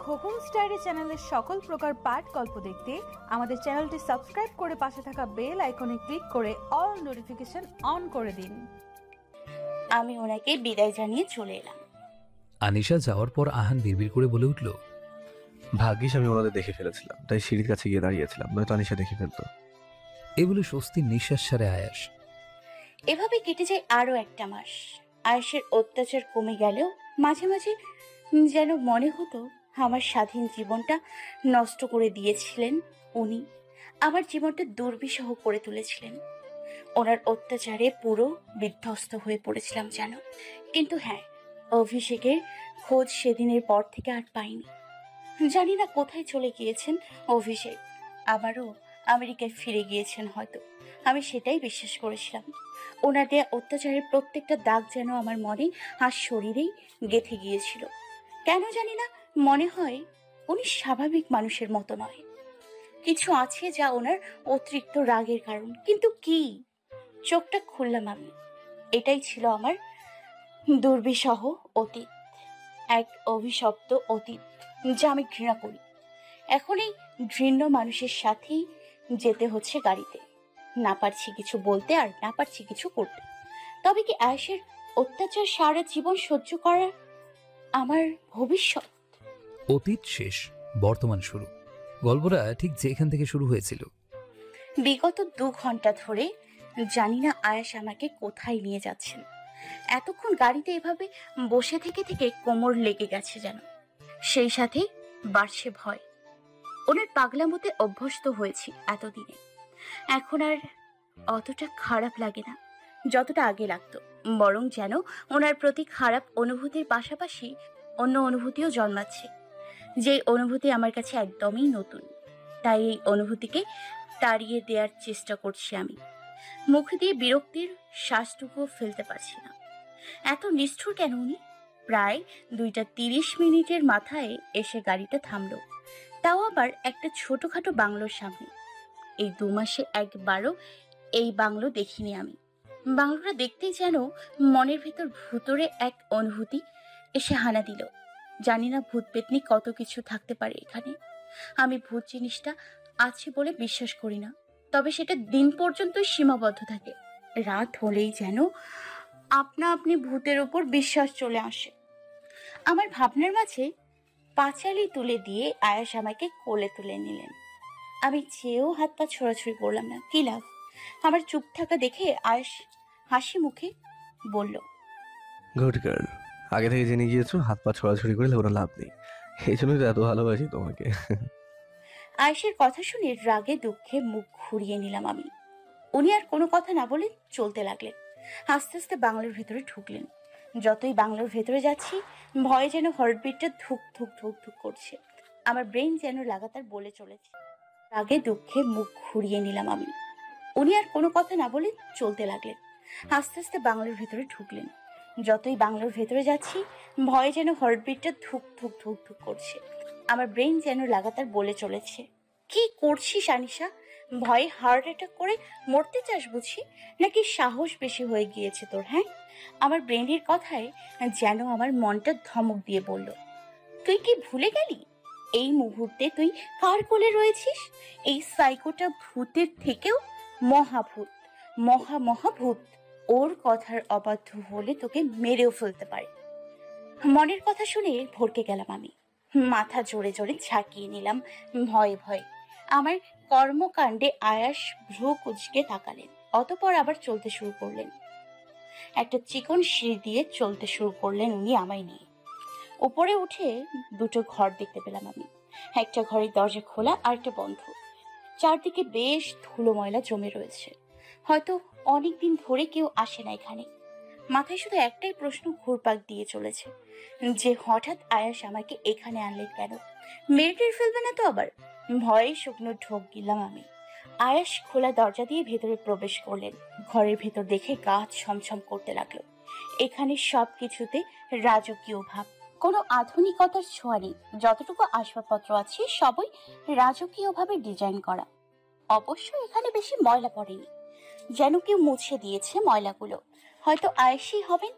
খোকন স্টাইরি চ্যানেলের সকল প্রকার পাঠ গল্প দেখতে আমাদের চ্যানেলটি সাবস্ক্রাইব করে পাশে থাকা বেল আইকনে ক্লিক করে অল নোটিফিকেশন অন করে দিন। আমি ওনাকে বিদায় জানিয়ে চলে এলাম। আনিশা যাওয়ার পর আহান বিড়বিড় করে বলে উঠল, ভাগ্যিস আমি ওনাদের দেখে ফেলেছিলাম, তাই সিঁড়ির কাছে গিয়ে দাঁড়িয়েছিলাম, নয়তো আনিশা দেখে ফেলতো। এই বলে স্বস্তির নিঃশ্বাস ছাড়ে আয়াস। এভাবে কেটে যায় আরো একটা মাস। আয়েশের অত্যাচার কমে গেলেও মাঝে মাঝে যেন মনে হতো আমার স্বাধীন জীবনটা নষ্ট করে দিয়েছিলেন উনি। আমার জীবনটা দুর্বিষহ করে তুলেছিলেন। ওনার অত্যাচারে পুরো বিধ্বস্ত হয়ে পড়েছিলাম যেন। কিন্তু হ্যাঁ, অভিষেকের খোঁজ সেদিনের পর থেকে আর পাইনি। জানি না কোথায় চলে গিয়েছেন অভিষেক। আবারও আমেরিকায় ফিরে গিয়েছেন হয়তো। আমি সেটাই বিশ্বাস করেছিলাম। ওনার দেয়া অত্যাচারের প্রত্যেকটা দাগ যেন আমার মনে আর শরীরেই গেঁথে গিয়েছিল। কেন জানি না মনে হয় উনি স্বাভাবিক মানুষের মতো নয়। কিছু আছে যা ওনার অতিরিক্ত রাগের কারণ। কিন্তু কি? চোখটা খুললাম আমি। এটাই ছিল আমার দুর্বিষহ অতীত, এক অভিশপ্ত অতীত যা আমি ঘৃণা করি। এখন এই ঘৃণ্য মানুষের সাথেই যেতে হচ্ছে গাড়িতে। না পারছি কিছু বলতে আর না পারছি কিছু করতে। তবে কি আয়েশের অত্যাচার সারা জীবন সহ্য করার আমার ভবিষ্যৎ? অতীত শেষ, বর্তমান শুরু। গল্পটা ঠিক যেখান থেকে শুরু হয়েছিল। বিগত 2 ঘন্টা ধরে জানি না আয়েশ আমাকে কোথায় নিয়ে যাচ্ছেন। এতক্ষণ গাড়িতে এভাবে বসে থেকে থেকে কোমর লেগে গেছে যেন। সেই সাথে বাড়ছে ভয়। ওনার পাগলামোতে অভ্যস্ত হয়েছি এতদিনে। এখন আর অতটা খারাপ লাগে না যতটা আগে লাগতো। বরং যেন ওনার প্রতি খারাপ অনুভূতির পাশাপাশি অন্য অনুভূতিও জন্মাচ্ছে, যে অনুভূতি আমার কাছে একদমই নতুন। তাই এই অনুভূতিকে তাড়িয়ে দেওয়ার চেষ্টা করছি আমি। মুখ দিয়ে বিরক্তির শ্বাসটুকুও ফেলতে পারছি না। এত নিষ্ঠুর কেন উনি? প্রায় 2:30 মাথায় এসে গাড়িটা থামলো, তাও আবার একটা ছোটখাটো বাংলোর সামনে। এই 2 মাসে একবারও এই বাংলো দেখিনি আমি। বাংলোটা দেখতেই যেন মনের ভুতরে এক অনুভূতি এসে হানা দিল। জানি না ভূত পেতনি কত কিছু থাকতে পারে এখানে। আমি ভূত জিনিসটা আছে বলে বিশ্বাস করি না, তবে সেটা দিন পর্যন্তই সীমাবদ্ধ থাকে। রাত হলেই যেন আপনা আপনি ভূতের ওপর বিশ্বাস চলে আসে। আমার ভাবনার মাঝে পাঁচালি তুলে দিয়ে আয়েশ আমাকে কোলে তুলে নিলেন। আমি চেয়েও হাত পা ছোড়াছুড়ি করলাম না। কি লাভ? আমার চুপ থাকা দেখে আয়েশ হাসি মুখে বলল, গুড গার্ল, আগে থেকে জেনে গিয়েছো হাত পা ছড়াছড়ি করলে ওরা লাভ নেই, এই জন্যই তো এত ভালোবাসি তোমাকে। আয়েশের কথা শুনে রাগে দুঃখে মুখ ঘুরিয়ে নিলাম আমি। উনি আর কোনো কথা না বলে চলতে লাগলেন। আস্তে আস্তে বাংলোর ভেতরে ঢুকলেন। যতই বাংলোর ভেতরে যাচ্ছি ভয়ে যেন হার্টবিটটা ধুক ধুক ধুক ধুক করছে। আমার ব্রেন যেন লাগাতার বলে চলেছে। রাগে দুঃখে মুখ ঘুরিয়ে নিলাম আমি। উনি আর কোনো কথা না বলে চলতে লাগলেন। আস্তে আস্তে বাংলোর ভেতরে ঢুকলেন। যতই বাংলোর ভেতরে যাচ্ছি ভয়ে যেন হার্টবিটটা ধুক ধুক ধুক ধুক করছে। আমার ব্রেন যেন লাগাতার বলে চলেছে, কি করছিস আনিশা? ভয়ে হার্ট অ্যাটাক করে মরতে চাস বুঝি? নাকি সাহস বেশি হয়ে গিয়েছে তোর? হ্যাঁ, আমার ব্রেনের কথায় যেন আমার মনটা ধমক দিয়ে বলল, তুই কি ভুলে গেলি এই মুহূর্তে তুই কার কোলে রয়েছিস? এই সাইকোটা ভূতের থেকেও মহাভূত, মহাভূত। ওর কথার অবাধ্য হলে তোকে মেরেও ফেলতে পারে। মনের কথা শুনে ভরকে গেলাম আমি। মাথা জোরে জোরে ঝাঁকিয়ে নিলাম ভয়ে ভয়ে। আমার কর্মকাণ্ডে আয়াস ভ্রু কুঁচকে তাকালেন। অতঃপর আবার চলতে শুরু করলেন। একটা চিকন সিঁড়ি দিয়ে চলতে শুরু করলেন উনি আমায় নিয়ে। উপরে উঠে 2টো ঘর দেখতে পেলাম আমি। একটা ঘরের দরজা খোলা আর একটা বন্ধ। চারদিকে বেশ ধুলো ময়লা জমে রয়েছে। হয়তো অনেকদিন ধরে কেউ আসে না এখানে। মাথায় শুধু একটাই প্রশ্ন ঘুরপাক দিয়ে চলেছে, যে হঠাৎ আয়াস আমাকে এখানে আনলেন কেন? মেরে ফেলবে না তো আবার? ভয়ে শুকনো ঢোক গিলাম আমি। আয়াস খোলা দরজা দিয়ে ভেতরে প্রবেশ করলেন। ঘরের ভেতর দেখে গা ছমছম করতে লাগলো। এখানে সবকিছুতে রাজকীয় ভাব, কোনো আধুনিকতার ছোঁয়া নেই। যতটুকু আসবাবপত্র আছে সবই রাজকীয়ভাবে ডিজাইন করা। অবশ্য এখানে বেশি ময়লা পড়েনি, যেন কেউ মুছে দিয়েছে ময়লাগুলো। হয়তো আয়াসই হবেন।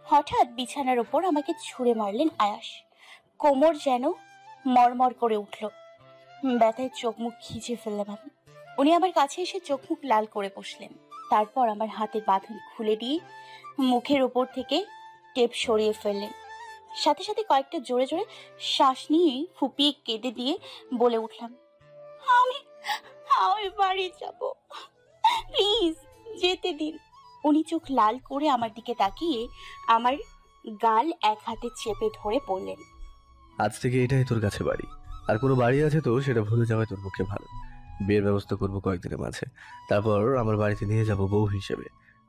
হঠাৎ বিছানার ওপর আমাকে ছুঁড়ে মারলেন আয়াস। কোমর যেন মরমর করে উঠল। ব্যথায় চোখ মুখ খিচে ফেললাম আমি। উনি আমার কাছে এসে চোখ মুখ লাল করে বসলেন। তারপর আমার হাতের বাঁধন খুলে দিয়ে মুখের ওপর থেকে টেপ সরিয়ে ফেললেন। সাথে সাথে কয়েকটা জোরে জোরে শ্বাস নিয়ে ফুপিয়ে কেঁদে দিয়ে বলে উঠলাম, আমি আমি বাড়ি যাব, প্লিজ যেতে দিন। উনি চোখ লাল করে আমার দিকে তাকিয়ে আমার গাল এক হাতে চেপে ধরে বললেন, আজ থেকে এটাই তোর কাছে বাড়ি। আর কোনো বাড়ি আছে তো সেটা ভুলে যাওয়াই তোর পক্ষে ভালো। বিয়ের ব্যবস্থা করবো কয়েকদিনের মাঝে, তারপর আমার বাড়িতে নিয়ে যাব বউ হিসেবে।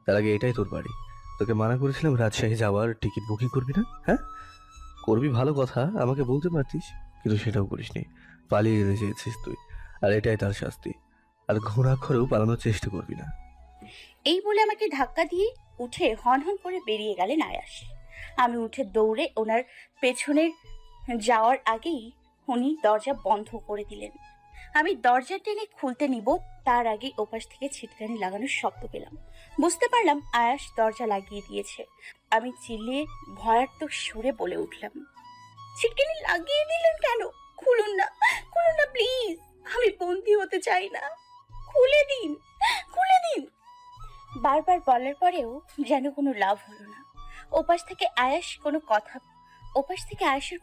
তার আগে এটাই তোর বাড়ি। তোকে মানা করেছিলাম রাজশাহী যাওয়ার টিকিট বুকিং করবি না, হ্যাঁ? করবি ভালো কথা, আমাকে বলতে পারতিস, কিন্তু সেটাও করিসনি। পালিয়ে যেতে চেয়েছিস তুই, আর এটাই তার শাস্তি। আর ঘোরাক্ষরেও পালানোর চেষ্টা করবি না। এই বলে আমাকে ধাক্কা দিয়ে উঠে হন হন করে বেরিয়ে গেলেন আয়াস। আমি উঠে দৌড়ে ওনার পেছনের যাওয়ার আগেই উনি দরজা বন্ধ করে দিলেন। আমি দরজা টেনে খুলতে নিব তার আগে ওপাশ থেকে ছিটকানি লাগানোর শব্দ পেলাম। বুঝতে পারলাম আয়াস দরজা লাগিয়ে দিয়েছে। আমি চিল্লিয়ে ভয়ার্থক সুরে বলে উঠলাম, ছিটকানি লাগিয়ে দিলেন কেন? খুলুন না, খুলুন না প্লিজ, আমি বন্দি হতে চাই না, খুলে দিন, খুলে দিন। বারবার বলার পরেও যেন কোনো লাভ হলো না। ওপাশ থেকে আয়াসের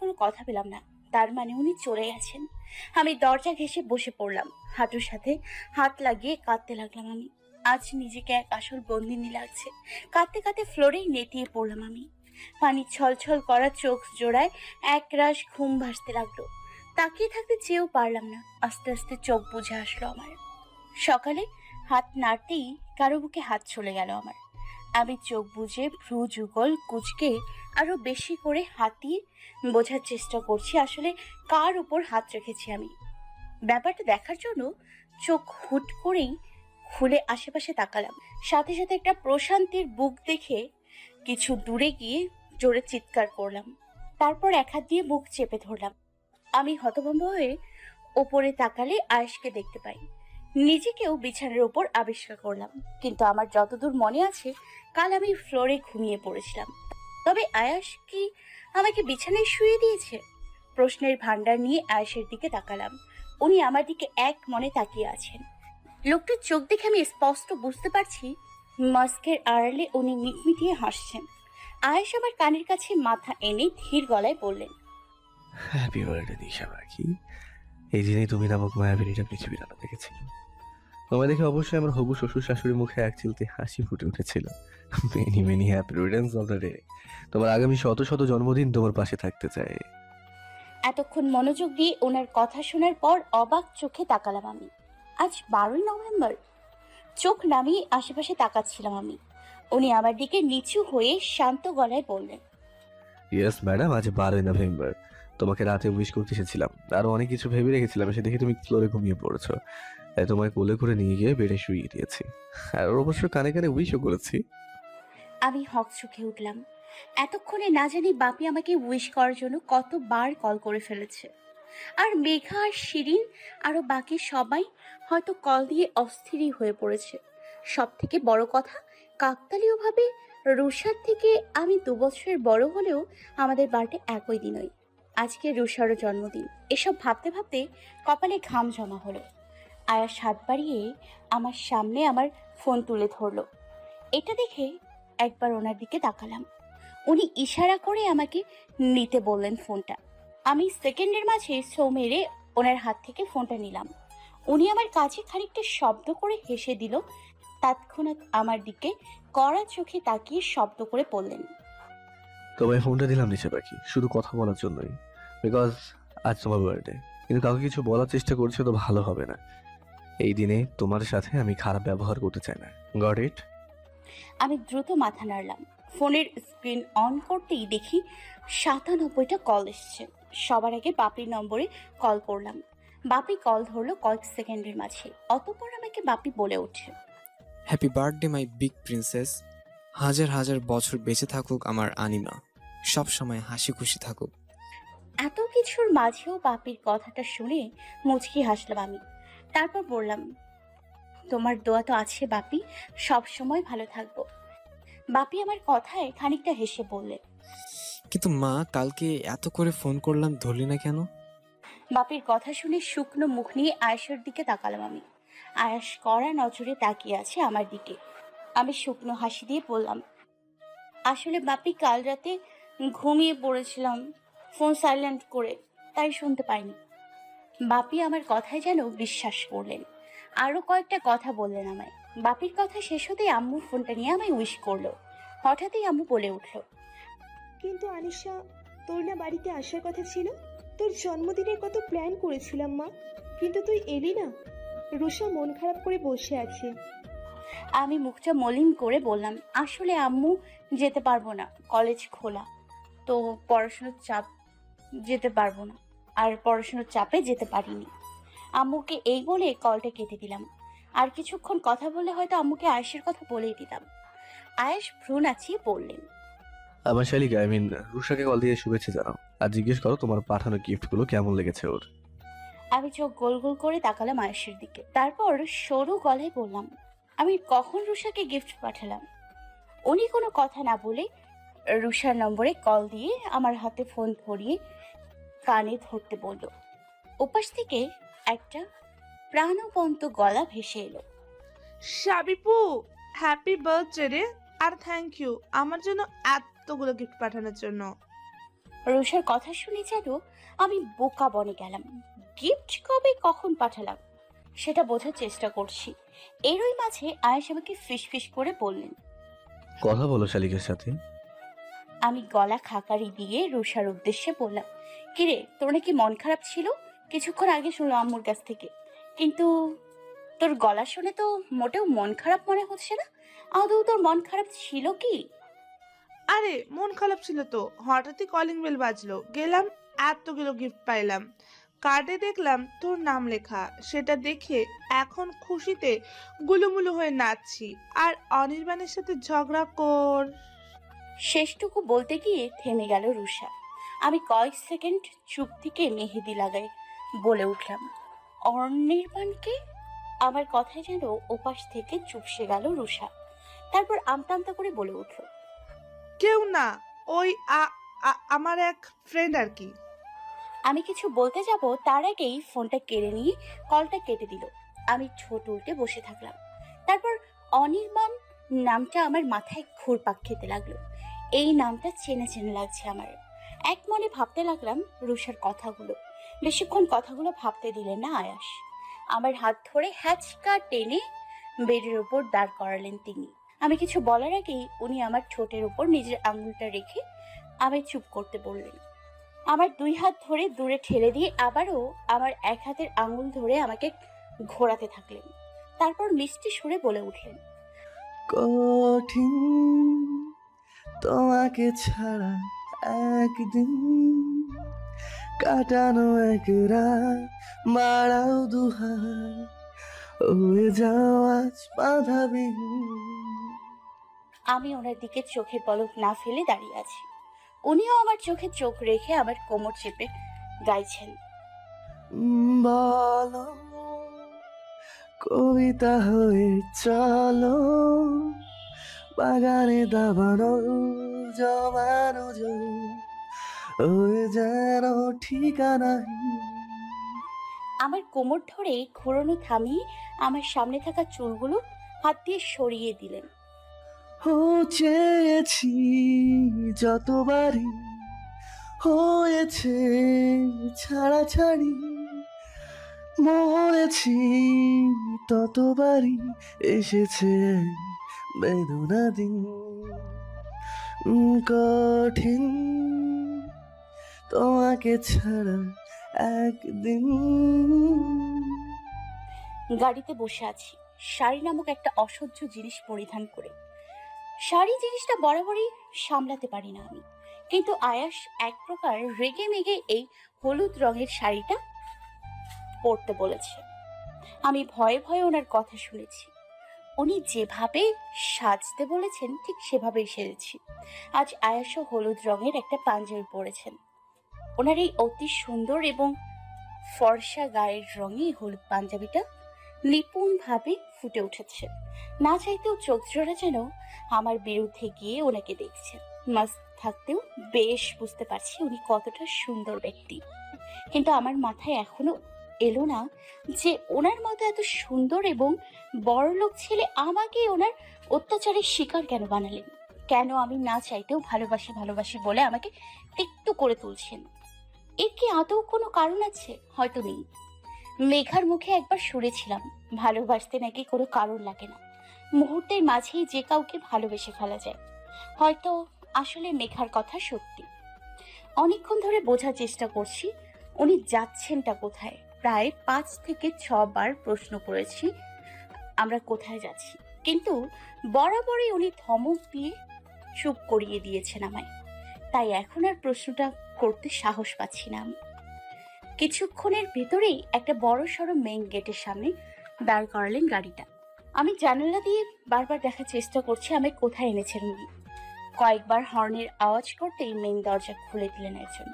কোনো কথা পেলাম না। তার মানে উনি চলে গেছেন। আমি দরজা ঘেঁষে বসে পড়লাম, হাঁটুর সাথে হাত লাগিয়ে কাঁদতে লাগলাম আমি। আজ নিজেকে এক আসল বন্দিনী লাগছে। কাঁদতে কাঁদতে ফ্লোরেই নেতিয়ে পড়লাম আমি। পানি ছলছল করা চোখ জোড়ায় এক রাশ ঘুম ভাসতে লাগলো। তাকিয়ে থাকতে চেয়েও পারলাম না। আস্তে আস্তে চোখ বুজে আসলো আমার। সকালে হাত নাড়তেই কারো বুকে হাত চলে গেল আমার। আমি চোখ বুজে ভ্রু যুগল কুচকে আরো বেশি করে হাতিয়ে বোঝার চেষ্টা করছি আসলে কার উপর হাত রেখেছি আমি। ব্যাপারটা দেখার জন্য চোখ হুট করেই খুলে আশেপাশে তাকালাম। সাথে সাথে একটা প্রশান্তির বুক দেখে কিছু দূরে গিয়ে জোরে চিৎকার করলাম। তারপর এক হাত দিয়ে বুক চেপে ধরলাম। আমি হতভম্ব হয়ে ওপরে তাকালে আয়েশকে দেখতে পাই। নিজেকেও বিছানার উপর আবিষ্কার করলাম, কিন্তু আমার যতদূর মনে আছে কাল আমি ফ্লোরে ঘুমিয়ে পড়েছিলাম। তবে আয়াস কি আমাকে বিছানায় শুয়ে দিয়েছে? প্রশ্নের ভান্ডার নিয়ে আয়েশের দিকে তাকালাম। উনি আমার দিকে এক মনে তাকিয়ে আছেন। লোকটার চোখ দেখে আমি স্পষ্ট বুঝতে পারছি মাস্কের আড়ালে উনি মিটমিটিয়ে হাসছেন। আয়েশ আমার কানের কাছে মাথা এনে ধীর গলায় বললেন, হ্যাপি বার্থডে দিশা পাখি। এই দিনেই তুমি নামক মায়াবিনীটা পৃথিবীর আলো দেখেছিল। তোমায় দেখে অবশ্যই আমার হবু শ্বশুর শাশুড়ির মুখে এক চিলতে হাসি ফুটে উঠেছিল। Many many happy Returns of the day. তোমার আগামী শত শত জন্মদিন তোমার পাশে থাকতে চাই। এতক্ষণ মনোযোগ দিয়ে ওনার কথা শোনার পর অবাক চোখে তাকালাম আমি। আজ 12ই নভেম্বর। চোখ নামিয়ে আশেপাশে তাকাচ্ছিলাম আমি। উনি আমার দিকে নিচু হয়ে শান্ত গলায় বললেন, ইয়েস ম্যাডাম, আজ 12ই নভেম্বর। তোমাকে রাতে উইশ করতে এসেছিলাম, আরো অনেক কিছু ভেবে রেখেছিলাম, এসে দেখে তুমি ফ্লোরে ঘুমিয়ে পড়েছো। তাই তোমায় কোলে করে নিয়ে গিয়ে বেডে শুইয়ে দিয়েছি, আর অবশ্য কানে কানে উইশও করেছি। আমি হকচকে উঠলাম। এতক্ষণে না জানি বাপি আমাকে উইশ করার জন্য কতবার কল করে ফেলেছে। আর মেঘা আর শিরিন আরো বাকি সবাই হয়তো কল দিয়ে অস্থিরই হয়ে পড়েছে। সব থেকে বড় কথা, কাকতালীয়ভাবে রুষার থেকে আমি 2 বছরের বড় হলেও আমাদের বার্থডে একই দিনই। আজকে রুষারও জন্মদিন। এসব ভাবতে ভাবতে কপালে ঘাম জমা হলো। আয়াস হাত বাড়িয়ে আমার সামনে আমার ফোন তুলে ধরলো। এটা দেখে একবার ওনার দিকে তাকালাম। উনি ইশারা করে আমাকে নিতে বললেন ফোনটা। আমি সেকেন্ডের মাঝে ছো মেরে ওনার হাত থেকে ফোনটা নিলাম। উনি আমার কাছে খানিকটা শব্দ করে হেসে দিল। তৎক্ষণাৎ আমার দিকে কড়া চোখে তাকিয়ে শব্দ করে বললেন, তোমায় ফোনটা দিলাম নিশা পাখি শুধু কথা বলার জন্যই, বিকজ আজ তোমার বার্থডে। কিন্তু কাউকে কিছু বলার চেষ্টা করছে তো ভালো হবে না। এই দিনে তোমার সাথে আমি খারাপ ব্যবহার করতে চাই না। Got it? আমি দ্রুত মাথা নাড়লাম। ফোনের স্ক্রিন অন করতেই দেখি 97টা কল এসছে। সবার আগে বাপির নম্বরে কল করলাম। বাপি কল ধরলো কয়েক সেকেন্ডের মাঝে। অতঃপর আমাকে বাপি বলে ওঠে, happy birthday my big princess. হাজার হাজার বছর বেঁচে থাকুক আমার আনিমা, সব সময় হাসি খুশি থাকুক। এত কিছুর মাঝেও বাপির কথাটা শুনে মুচকি হাসলাম আমি। তারপর বললাম, তোমার দোয়া তো আছে বাপি, সব সময় ভালো থাকবো। বাপি আমার কথায় খানিকটা হেসে বললে, কিন্তু মা, কালকে এত করে ফোন করলাম ধরলি না কেন? বাপির কথা শুনে শুকনো মুখ নিয়ে আয়েশের দিকে তাকালাম আমি। আয়াস কড়া নজরে তাকিয়ে আছে আমার দিকে। আমি শুকনো হাসি দিয়ে বললাম, আসলে বাপি কাল রাতে ঘুমিয়ে পড়েছিলাম ফোন সাইলেন্ট করে, তাই শুনতে পাইনি। বাপি আমার কথায় যেন বিশ্বাস করলেন, আরো কয়েকটা কথা বললেন আমায়। বাপির কথা শেষ হতেই আম্মু ফোনটা নিয়ে আমায় উইশ করলো। হঠাৎই আম্মু বলে উঠল, কিন্তু আনিশা, তোর না বাড়িতে আসার কথা ছিল? তোর জন্মদিনের কত প্ল্যান করেছিলাম মা, কিন্তু তুই এলি না। রুষা মন খারাপ করে বসে আছে। আমি মুখটা মলিন করে বললাম, আসলে আম্মু যেতে পারবো না, কলেজ খোলা তো পড়াশোনার চাপ, যেতে পারবো না। আর পড়াশোনার চাপে যেতে পারিনি। আম্মুকে এই বলে কলটা কেটে দিলাম। আর কিছুক্ষণ কথা বললে হয়তো আম্মুকে আয়েশের কথা বলেই দিতাম। আয়েশ ভ্রু নাচিয়ে বললেন, আমার শালিকা রুষাকে কল দিয়ে শুভেচ্ছা জানাও, আর জিজ্ঞেস করো তোমার পাঠানো গিফটগুলো কেমন লেগেছে ওর। আমি চোখ গোল গোল করে তাকালাম আয়েশের দিকে। তারপর সরু গলায় বললাম, আমি কখন রুষাকে গিফট পাঠালাম? উনি কোনো কথা না বলে রুষার নম্বরে কল দিয়ে আমার হাতে ফোন ধরিয়ে কানে ধরতে বলল। ওপাশ থেকে একটা প্রাণবন্ত গলা ভেসে এলো, সাবিপু, হ্যাপি বার্থডে রে, আর থ্যাংক ইউ আমার জন্য এতগুলো গিফট পাঠানোর জন্য। রুষার কথা শুনে যেন আমি বোকা বনে গেলাম। গিফট কবে কখন পাঠালাম সেটা বোঝার চেষ্টা করছি। এরই মাঝে আয়েশ আমাকে ফিস করে বললেন, কথা বলো শালিকের সাথে। আমি গলা খাকারি দিয়ে রুষার উদ্দেশ্যে বললাম, কিরে তোর নাকি মন খারাপ ছিল, কিছুক্ষণ আগে শুনলাম আম্মুর কাছ থেকে, কিন্তু তোর গলা শুনে তো মোটেও মন খারাপ মনে হচ্ছে না। আদৌ তোর মন খারাপ ছিল কি? আরে মন খারাপ ছিল তো, হঠাৎই কলিং বেল বাজলো, গেলাম, এতগুলো গিফট পাইলাম, কার্ডে দেখলাম তোর নাম লেখা, সেটা দেখে এখন খুশিতে গুলুমুলু হয়ে নাচছি। আর অনির্বাণের সাথে ঝগড়া কর। শেষটুকু বলতে গিয়ে থেমে গেল রুষা। আমি কয়েক সেকেন্ড চুপ থেকে মেহেদি লাগাই বলে উঠলাম, অনির্বাণকে? আমার কথায় যেন ওপাশ থেকে চুপসে গেল রুষা। তারপর আমতা আমতা করে বলে উঠল, কেউ না, ওই আমার এক ফ্রেন্ড আর কি। আমি কিছু বলতে যাব তার আগেই ফোনটা কেড়ে নিয়ে কলটা কেটে দিল। আমি ঠোঁট উল্টে বসে থাকলাম। তারপর অনির্বাণ নামটা আমার মাথায় ঘুরপাক খেতে লাগলো। এই নামটা চেনা চেনা লাগছে আমার। এক মনে ভাবতে লাগলাম রুষার কথাগুলো। বেশিক্ষণ কথাগুলো ভাবতে দিলেন না আয়াস। আমার হাত ধরে হ্যাচকা টেনে বেডের উপর দাঁড় করালেন তিনি। আমি কিছু বলার আগেই উনি আমার ঠোঁটের উপর নিজের আঙুলটা রেখে আমায় চুপ করতে বললেন। আমার দুই হাত ধরে দূরে ঠেলে দিয়ে আবারও আমার এক হাতের আঙুল ধরে আমাকে ঘোরাতে থাকলেন। তারপর মিষ্টি সুরে বলে উঠলেন, কঠিন তোমাকে ছাড়া একদিন কাটানো এক রাত, মারাও দুহার হয়ে যাও আজ বাধাবিহীন। আমি ওনার দিকে চোখের পলক না ফেলে দাঁড়িয়ে আছি। উনিও আমার চোখে চোখ রেখে আমার কোমর চেপে গাইছেন, বলো কবিতা হয়ে চলো, বাগানে দাবানো জমানো হয়ে যেন ঠিকানাহীন। আমার কোমর ধরে ঘোরানো থামিয়ে আমার সামনে থাকা চুলগুলো হাত দিয়ে সরিয়ে দিলেন। চেয়েছি যতবারই হয়েছে ছাড়াছাড়ি, মরেছি ততবারই এসেছে বেদনা দিন। কঠিন তোমাকে ছাড়া একদিন। গাড়িতে বসে আছি শাড়ি নামক একটা অসহ্য জিনিস পরিধান করে। শাড়ি জিনিসটা বরাবরই সামলাতে পারি না আমি, কিন্তু আয়াস এক প্রকার রেগে মেগে এই হলুদ রঙের শাড়িটা পরতে বলেছে। আমি ভয়ে ভয়ে ওনার কথা শুনেছি। উনি যেভাবে সাজতে বলেছেন ঠিক সেভাবেই সেজেছি। আজ আয়াসও হলুদ রঙের একটা পাঞ্জাবি পরেছেন। ওনার এই অতি সুন্দর এবং ফর্সা গায়ের রঙে হলুদ পাঞ্জাবিটা নিপুণ ভাবে ফুটে উঠেছে। না চাইতেও চোখ জোড়া যেন আমার বিরুদ্ধে গিয়ে ওনাকে দেখছেন। মাস্ক থাকতেও বেশ বুঝতে পারছি উনি কতটা সুন্দর ব্যক্তি। কিন্তু আমার মাথায় এখনো এলো না যে ওনার মতো এত সুন্দর এবং বড়লোক ছেলে আমাকে ওনার অত্যাচারের শিকার কেন বানালেন। কেন আমি না চাইতেও ভালোবাসি ভালোবাসি বলে আমাকে তিক্ত করে তুলছেন। এর কি আদৌ কোনো কারণ আছে? হয়তো নেই। মেঘার মুখে একবার শুনেছিলাম ভালোবাসতে নাকি কোনো কারণ লাগে না, মুহূর্তের মাঝেই যে কাউকে ভালোবেসে ফেলা যায়। হয়তো আসলে মেঘার কথা সত্যি। অনেকক্ষণ ধরে বোঝার চেষ্টা করছি উনি যাচ্ছেনটা কোথায়। প্রায় 5 থেকে 6 বার প্রশ্ন করেছি আমরা কোথায় যাচ্ছি, কিন্তু বরাবরই উনি ধমক দিয়ে চুপ করিয়ে দিয়েছেন আমায়। তাই এখন আর প্রশ্নটা করতে সাহস পাচ্ছি না আমি। কিছুক্ষণের ভেতরেই একটা বড় সড়ো মেইন গেটের সামনে দাঁড় করালেন গাড়িটা। আমি জানালা দিয়ে বারবার দেখার চেষ্টা করছি আমায় কোথায় এনেছেন উনি। কয়েকবার হর্নের আওয়াজ করতেই মেইন দরজা খুলে দিলেন একজন।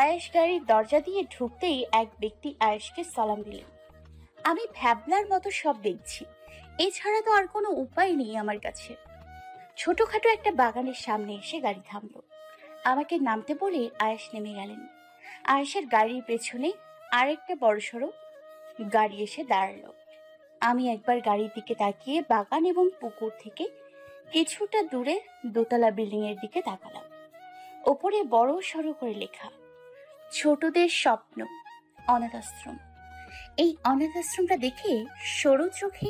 আয়েশ গাড়ির দরজা দিয়ে ঢুকতেই এক ব্যক্তি আয়েশকে সালাম দিলেন। আমি ভ্যাবলার মতো সব দেখছি, এছাড়া তো আর কোনো উপায় নেই আমার কাছে। ছোটখাটো একটা বাগানের সামনে এসে গাড়ি থামলো। আমাকে নামতে বলে আয়েশ নেমে গেলেন। আয়েশের গাড়ির পেছনে আরেকটা বড়সড় গাড়ি এসে দাঁড়ালো। আমি একবার গাড়ির দিকে তাকিয়ে বাগান এবং পুকুর থেকে কিছুটা দূরে দোতলা বিল্ডিং এর দিকে তাকালাম। ওপরে বড় সড়ো করে লেখা ছোটদের স্বপ্ন অনাথ আশ্রম। এই অনাথ আশ্রমটা দেখে সরু চোখে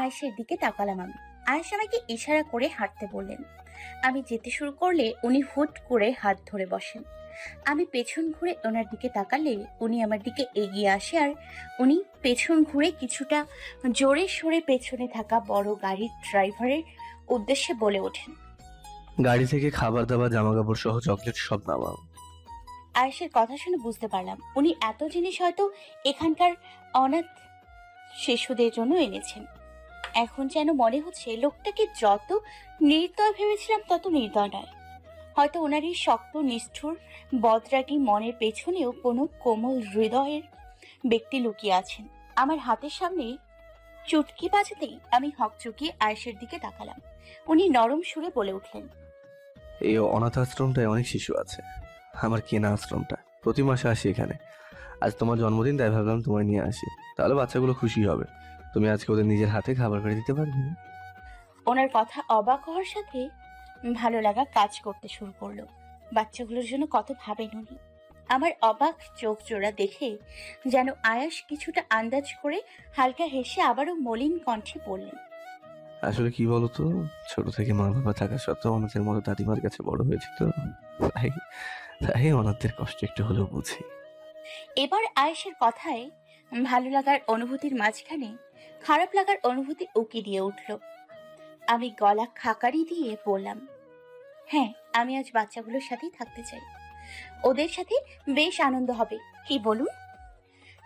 আয়েশের দিকে তাকালাম আমি। আয়েশ আমাকে ইশারা করে হাঁটতে বললেন। আমি যেতে শুরু করলে উনি হুট করে হাত ধরে বসেন। আমি পেছন ঘুরে ওনার দিকে তাকালে উনি আমার দিকে এগিয়ে আসে আর উনি পেছন ঘুরে কিছুটা জোরে সরে পেছনে থাকা বড় গাড়ির ড্রাইভারের উদ্দেশ্যে বলে ওঠেন, গাড়ি থেকে খাবার দাবার জামা কাপড় সহ চকলেট সব নামাও। আয়েশের কথা শুনে বুঝতে পারলাম উনি এত জিনিস হয়তো এখানকার অনাথ শিশুদের জন্য এনেছেন। এখন যেন মনে হচ্ছে লোকটাকে যত নির্দয় ভেবেছিলাম তত নির্দয় নয়। হয়তো ওনার এই শক্ত নিষ্ঠুর বদরাগী মনের পেছনেও কোনো কোমল হৃদয়ের ব্যক্তি লুকিয়ে আছেন। আমার হাতের সামনে চুটকি বাজাতেই আমি হকচকিয়ে আয়েশের দিকে তাকালাম। উনি নরম সুরে বলে উঠলেন, এই অনাথ আশ্রমটায় অনেক শিশু আছে। আমার কেনা আশ্রমটা, প্রতি মাসে আসি এখানে। আজ তোমার জন্মদিন, তাই ভাবলাম তোমায় নিয়ে আসি, তাহলে বাচ্চাগুলো খুশি হবে। তুমি আজকে ওদের নিজের হাতে খাবার করে দিতে পারবে? ওনার কথা অবাক হওয়ার সাথে ভালো লাগা কাজ করতে শুরু করলো। বাচ্চাগুলোর জন্য কত ভাবেন উনি। আমার অবাক চোখ জোড়া দেখে যেন আয়াস কিছুটা আন্দাজ করে হালকা হেসে আবারও মলিন কণ্ঠে বললেন, আসলে কি বলতো, ছোট থেকে মা বাবা থাকা সত্ত্বেও অনাথের মতো দাদিমার কাছে বড় হয়েছে তো, তাই তাই অনাথদের কষ্ট একটু হলেও বুঝি। এবার আয়েশের কথায় ভালো লাগার অনুভূতির মাঝখানে খারাপ লাগার অনুভূতি উকি দিয়ে উঠল। আমি গলা খাকারি দিয়ে বললাম, হ্যাঁ, আমি আজ বাচ্চাগুলোর সাথেই থাকতে চাই। ওদের সাথে বেশ আনন্দ হবে, কি বলুন?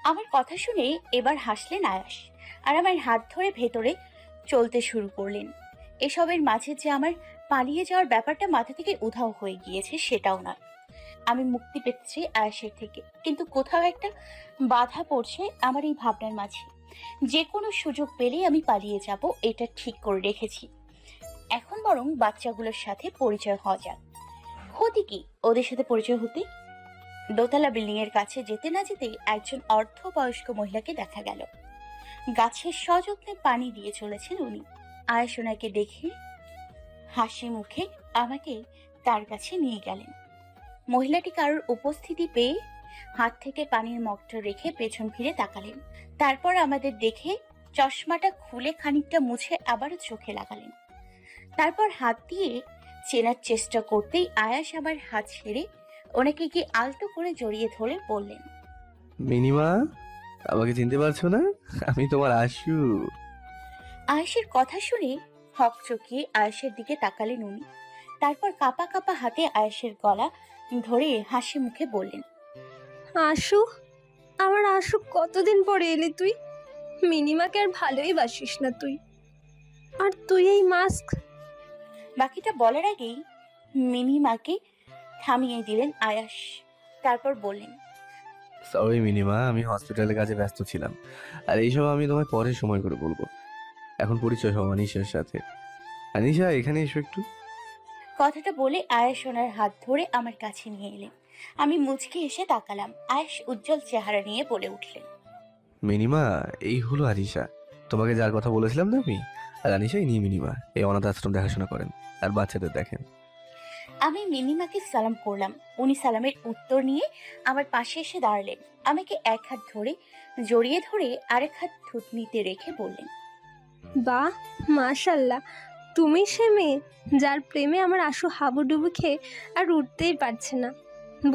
আমার কথা শুনে এবার হাসলেন আয়াস আর আমার হাত ধরে ভেতরে চলতে শুরু করলেন। এসবের মাঝে যে আমার পালিয়ে যাওয়ার ব্যাপারটা মাথা থেকে উধাও হয়ে গিয়েছে সেটাও নয়। আমি মুক্তি পেতে চাই আয়াসের থেকে, কিন্তু কোথাও একটা বাধা পড়ছে আমার এই ভাবনার মাঝে। যে কোনো সুযোগ পেলেই আমি পালিয়ে যাব, এটা ঠিক করে রেখেছি। এখন বরং বাচ্চাগুলোর সাথে পরিচয় হওয়া যাক। ক্ষতি কি ওদের সাথে পরিচয় হতে? দোতলা বিল্ডিং এর কাছে যেতে না যেতেই একজন অর্ধবয়স্ক মহিলাকে দেখা গেল। গাছের সযত্নে পানি দিয়ে চলেছেন উনি। আয়েশ ওনাকে দেখে হাসি মুখে আমাকে তার কাছে নিয়ে গেলেন। মহিলাটি কারোর উপস্থিতি পেয়ে হাত থেকে পানির মগটা রেখে পেছন ফিরে তাকালেন। তারপর আমাদের দেখে চশমাটা খুলে খানিকটা মুছে আবারও চোখে লাগালেন। তারপর হাত দিয়ে চেনার চেষ্টা করতেই আয়াস আমার হাত ছেড়ে ওনাকে গিয়ে আলতো করে জড়িয়ে ধরে বললেন, মিনিমা, আমাকে চিনতে পারছো না? আমি তোমার আশু। আয়েশের কথা শুনে হকচকিয়ে আয়েশের দিকে তাকালেন উনি। তারপর কাঁপা কাঁপা হাতে আয়েশের গলা ধরে হাসি মুখে বললেন, আশু, আমার আশু, কতদিন পরে এলি তুই। মিনিমাকে আর ভালোই বাসিস না তুই, আর তুই এই মাস্ক। বাকিটা বলার আগেই মিনিমাকে থামিয়ে দিলেন আয়াস। তারপর বললেন, সরি মিনিমা, আমি হসপিটালের কাজে ব্যস্ত ছিলাম, আর এইসব আমি তোমায় পরে সময় করে বলবো। এখন পরিচয় হও আনিশার সাথে। আনিশা, এখানে এসো একটু। কথাটা বলে আয়েশ ওনার হাত ধরে আমার কাছে নিয়ে এলেন। আমি মুচকি এসে তাকালাম। আয়েশ উজ্জ্বল চেহারা নিয়ে বলে উঠলেন, মিনিমা, এই হলো আনিশা। তোমাকে যার কথা বলেছিলাম না আমি, আর আনিশা ইনি মিনিমা। এই অনাথ আশ্রম দেখাশোনা করেন আর বাচ্চাদের দেখেন। আমি মিনিমাকে সালাম করলাম। উনি সালামের উত্তর নিয়ে আমার পাশে এসে দাঁড়ালেন। আমাকে এক হাত ধরে জড়িয়ে ধরে আরেক হাত থুতনিতে রেখে বললেন, বাহ, মাশাল্লাহ, তুমি সে মেয়ে যার প্রেমে আমার আশু হাবুডুবু খেয়ে আর উঠতেই পারছে না।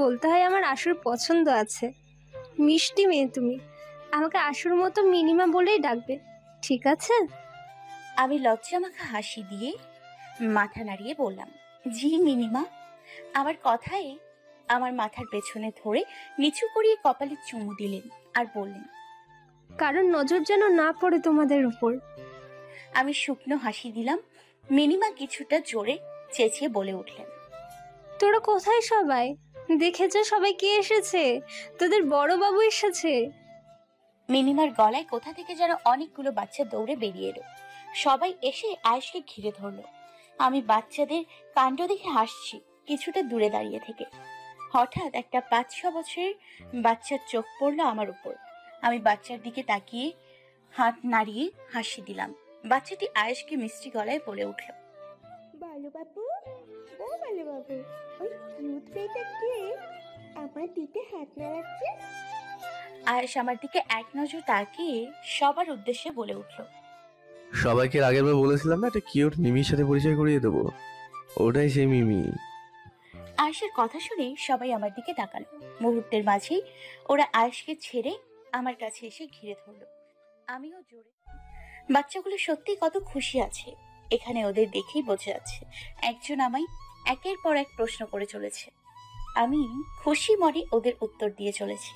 বলতে হয় আমার আশুর পছন্দ আছে। মিষ্টি মেয়ে তুমি। আমাকে আশুর মতো মিনিমা বলেই ডাকবে, ঠিক আছে? আমি লজ্জামাখা হাসি দিয়ে মাথা নাড়িয়ে বললাম, জি মিনিমা। আমার কথায় আমার মাথার পেছনে ধরে নিচু করিয়ে কপালে চুমু দিলেন আর বললেন, কারণ নজর যেন না পড়ে তোমাদের উপর। আমি শুকনো হাসি দিলাম। মিনিমা কিছুটা জোরে চেঁচিয়ে বলে উঠলেন, তোরা কোথায় সবাই? দেখেছে সবাই কে এসেছে? তোদের বড় বাবু এসেছে। মিনিমার গলায় কোথা থেকে যেন অনেকগুলো বাচ্চা দৌড়ে বেরিয়ে এলো। সবাই এসে আয়েশকে ঘিরে ধরলো। আমি বাচ্চাদের কাণ্ড দেখে হাসছি কিছুটা দূরে দাঁড়িয়ে থেকে। হঠাৎ একটা 5-6 বছরের বাচ্চার চোখ পড়লো আমার উপর। আমি বাচ্চার দিকে তাকিয়ে হাত নাড়িয়ে হাসি দিলাম। বাচ্চাটি আয়েশকে মিষ্টি গলায় বলে উঠল, বালু বাবু, ও বালু বাবু, ওই কিউট মেয়েটা কে আমার দিকে হাত নাড়াচ্ছে? আয়েশ আমার দিকে এক নজর তাকিয়ে সবার উদ্দেশ্যে বলে উঠল, সবাইকে আগের বার বলেছিলাম না একটা কিউট মিমির সাথে পরিচয় করিয়ে দেবো, ওটাই সেই মিমি। আয়েশের কথা শুনে সবাই আমার দিকে তাকালো। মুহূর্তের মাঝেই ওরা আয়েশকে ছেড়ে আমার কাছে এসে ঘিরে ধরলো। আমিও জোরে। বাচ্চাগুলো সত্যি কত খুশি আছে। এখানে ওদের দেখেই বোঝা যাচ্ছে একজন আমায় একের পর এক প্রশ্ন করে চলেছে। আমি খুশি মনে ওদের উত্তর দিয়ে চলেছি।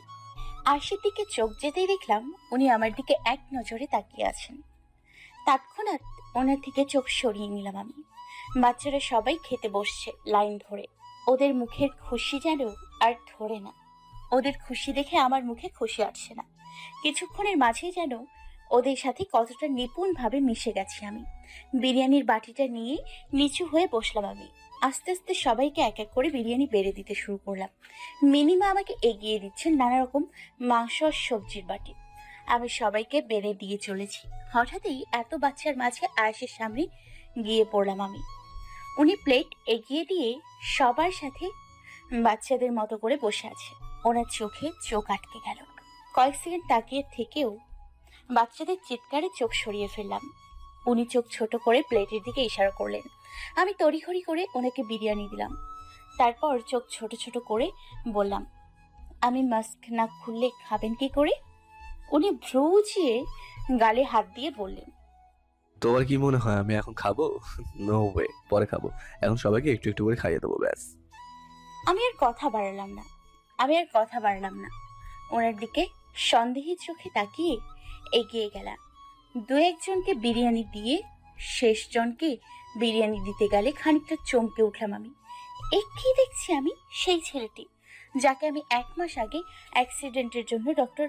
আয়েশের দিকে চোখ যেতেই দেখলাম উনি আমার দিকে এক নজরে তাকিয়ে আছেন। তৎক্ষণাৎ ওনার থেকে চোখ সরিয়ে নিলাম আমি। বাচ্চারা সবাই খেতে বসছে লাইন ধরে। ওদের মুখের খুশি যেন আর ধরে না। ওদের খুশি দেখে আমার মুখে খুশি আসছে না। কিছুক্ষণের মাঝেই যেন ওদের সাথে কতটা নিপুণভাবে মিশে গেছি আমি। বিরিয়ানির বাটিটা নিয়ে নিচু হয়ে বসলাম আমি। আস্তে আস্তে সবাইকে এক এক করে বিরিয়ানি বেড়ে দিতে শুরু করলাম। মিনিমা আমাকে এগিয়ে দিচ্ছেন নানা রকম মাংস আর সবজির বাটি। আমি সবাইকে বেড়ে দিয়ে চলেছি। হঠাৎই এত বাচ্চার মাঝে আয়েশের সামনে গিয়ে পড়লাম আমি। উনি প্লেট এগিয়ে দিয়ে সবার সাথে বাচ্চাদের মতো করে বসে আছে। ওনার চোখে চোখ আটকে গেল। কয়েক সেকেন্ড তাকিয়ে থেকেও বাচ্চাদের চিৎকারে চোখ সরিয়ে ফেললাম। উনি চোখ ছোট করে প্লেটের দিকে ইশারা করলেন। আমি তড়িঘড়ি করে ওনাকে বিরিয়ানি দিলাম। তারপর চোখ ছোট ছোট করে বললাম, আমি মাস্ক না খুললে খাবেন কি করে? উনি ভ্রু উঁচিয়ে গালে হাত দিয়ে বললেন, তোমার কি মনে হয় আমি এখন খাবো? নো ওয়ে, পরে খাবো। এখন সবাইকে একটু একটু করে খাইয়ে দেবো, ব্যাস। আমি আর কথা বাড়ালাম না। ওনার দিকে সন্দেহী চোখে তাকিয়ে এগিয়ে গেলাম। দু একজনকে বিরিয়ানি দিয়ে শেষ জনকে বিরিয়ানি দিতে গেলে খানিকটা চমকে উঠলাম আমি। কি দেখছি আমি? সেই ছেলেটি যাকে আমি 1 মাস আগে অ্যাক্সিডেন্টের জন্য ডক্টর